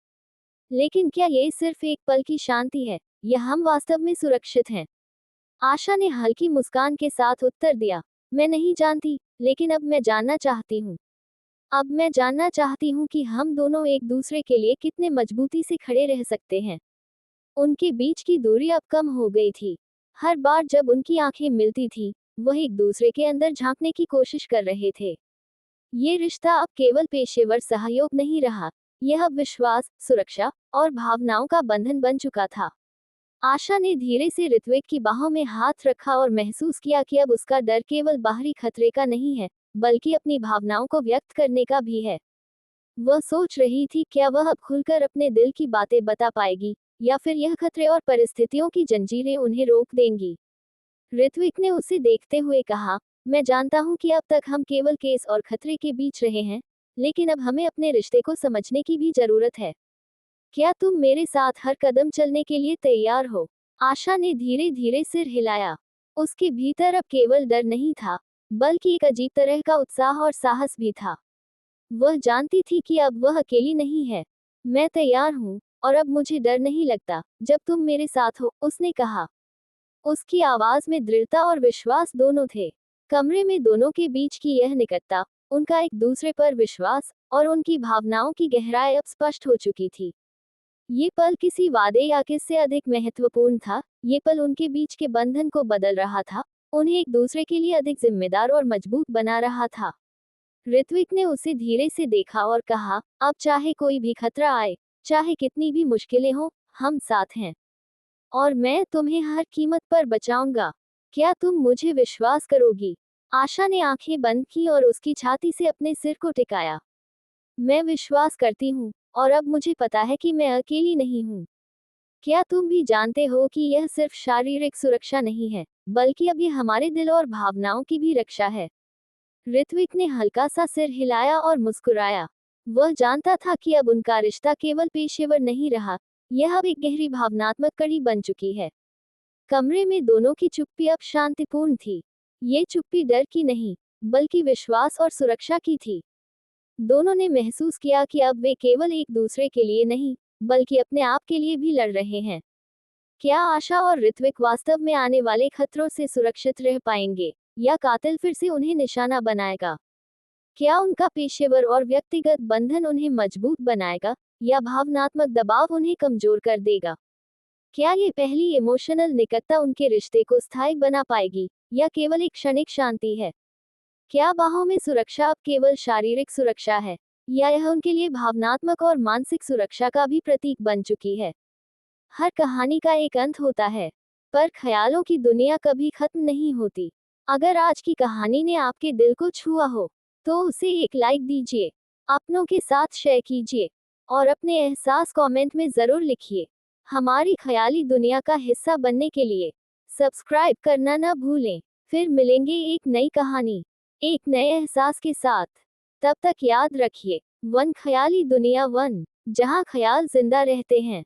लेकिन क्या ये सिर्फ एक पल की शांति है, या हम वास्तव में सुरक्षित हैं? आशा ने हल्की मुस्कान के साथ उत्तर दिया, मैं नहीं जानती, लेकिन अब मैं जानना चाहती हूँ। अब मैं जानना चाहती हूँ कि हम दोनों एक दूसरे के लिए कितने मजबूती से खड़े रह सकते हैं। उनके बीच की दूरी अब कम हो गई थी। हर बार जब उनकी आंखें मिलती थी, वह एक दूसरे के अंदर झांकने की कोशिश कर रहे थे। ये रिश्ता अब केवल पेशेवर सहयोग नहीं रहा, यह अब विश्वास, सुरक्षा, और भावनाओं का बंधन बन चुका था। आशा ने धीरे से ऋत्विक की बाहों में हाथ रखा और महसूस किया कि अब उसका डर केवल बाहरी खतरे का नहीं है, बल्कि अपनी भावनाओं को व्यक्त करने का भी है। वह सोच रही थी, क्या वह अब खुलकर अपने दिल की बातें बता पाएगी, या फिर यह खतरे और परिस्थितियों की जंजीरें उन्हें रोक देंगी। ऋत्विक ने उसे देखते हुए कहा, मैं जानता हूं कि अब तक हम केवल केस और खतरे के बीच रहे हैं, लेकिन अब हमें अपने रिश्ते को समझने की भी जरूरत है। क्या तुम मेरे साथ हर कदम चलने के लिए तैयार हो? आशा ने धीरे धीरे सिर हिलाया। उसके भीतर अब केवल डर नहीं था, बल्कि एक अजीब तरह का उत्साह और साहस भी था। वह जानती थी कि अब वह अकेली नहीं है। मैं तैयार हूँ, और अब मुझे डर नहीं लगता, जब तुम मेरे साथ हो, उसने कहा। उसकी आवाज में दृढ़ता और विश्वास दोनों थे। कमरे में दोनों के बीच की यह निकटता, उनका एक दूसरे पर विश्वास, और उनकी भावनाओं की गहराई अब स्पष्ट हो चुकी थी। ये पल किसी वादे या किससे अधिक महत्वपूर्ण था, ये पल उनके बीच के बंधन को बदल रहा था, उन्हें एक दूसरे के लिए अधिक जिम्मेदार और मजबूत बना रहा था। ऋत्विक ने उसे धीरे से देखा और कहा, अब चाहे कोई भी खतरा आए, चाहे कितनी भी मुश्किलें हो, हम साथ हैं। और मैं तुम्हें हर कीमत पर बचाऊंगा। क्या तुम मुझे विश्वास करोगी? आशा ने आंखें बंद की और उसकी छाती से अपने सिर को टिकाया। मैं विश्वास करती हूँ, और अब मुझे पता है कि मैं अकेली नहीं हूँ। क्या तुम भी जानते हो कि यह सिर्फ शारीरिक सुरक्षा नहीं है, बल्कि अब ये हमारे दिल और भावनाओं की भी रक्षा है। ऋत्विक ने हल्का सा सिर हिलाया और मुस्कुराया। वह जानता था कि अब उनका रिश्ता केवल पेशेवर नहीं रहा, यह अब एक गहरी भावनात्मक कड़ी बन चुकी है। कमरे में दोनों की चुप्पी अब शांतिपूर्ण थी। ये चुप्पी डर की नहीं, बल्कि विश्वास और सुरक्षा की थी। दोनों ने महसूस किया कि अब वे केवल एक दूसरे के लिए नहीं, बल्कि अपने आप के लिए भी लड़ रहे हैं। क्या आशा और ऋत्विक वास्तव में आने वाले खतरों से सुरक्षित रह पाएंगे, या कातिल फिर से उन्हें निशाना बनाएगा? क्या उनका पेशेवर और व्यक्तिगत बंधन उन्हें मजबूत बनाएगा, या भावनात्मक दबाव उन्हें कमजोर कर देगा? क्या ये पहली इमोशनल निकटता उनके रिश्ते को स्थायी बना पाएगी, या केवल एक क्षणिक शांति है? क्या बाहों में सुरक्षा अब केवल शारीरिक सुरक्षा है, या यह उनके लिए भावनात्मक और मानसिक सुरक्षा का भी प्रतीक बन चुकी है? हर कहानी का एक अंत होता है, पर ख्यालों की दुनिया कभी खत्म नहीं होती। अगर आज की कहानी ने आपके दिल को छुआ हो, तो उसे एक लाइक दीजिए, अपनों के साथ शेयर कीजिए, और अपने एहसास कमेंट में ज़रूर लिखिए। हमारी ख्याली दुनिया का हिस्सा बनने के लिए सब्सक्राइब करना न भूलें। फिर मिलेंगे एक नई कहानी, एक नए एहसास के साथ। तब तक याद रखिए, वन ख्याली दुनिया वन, जहाँ ख्याल जिंदा रहते हैं।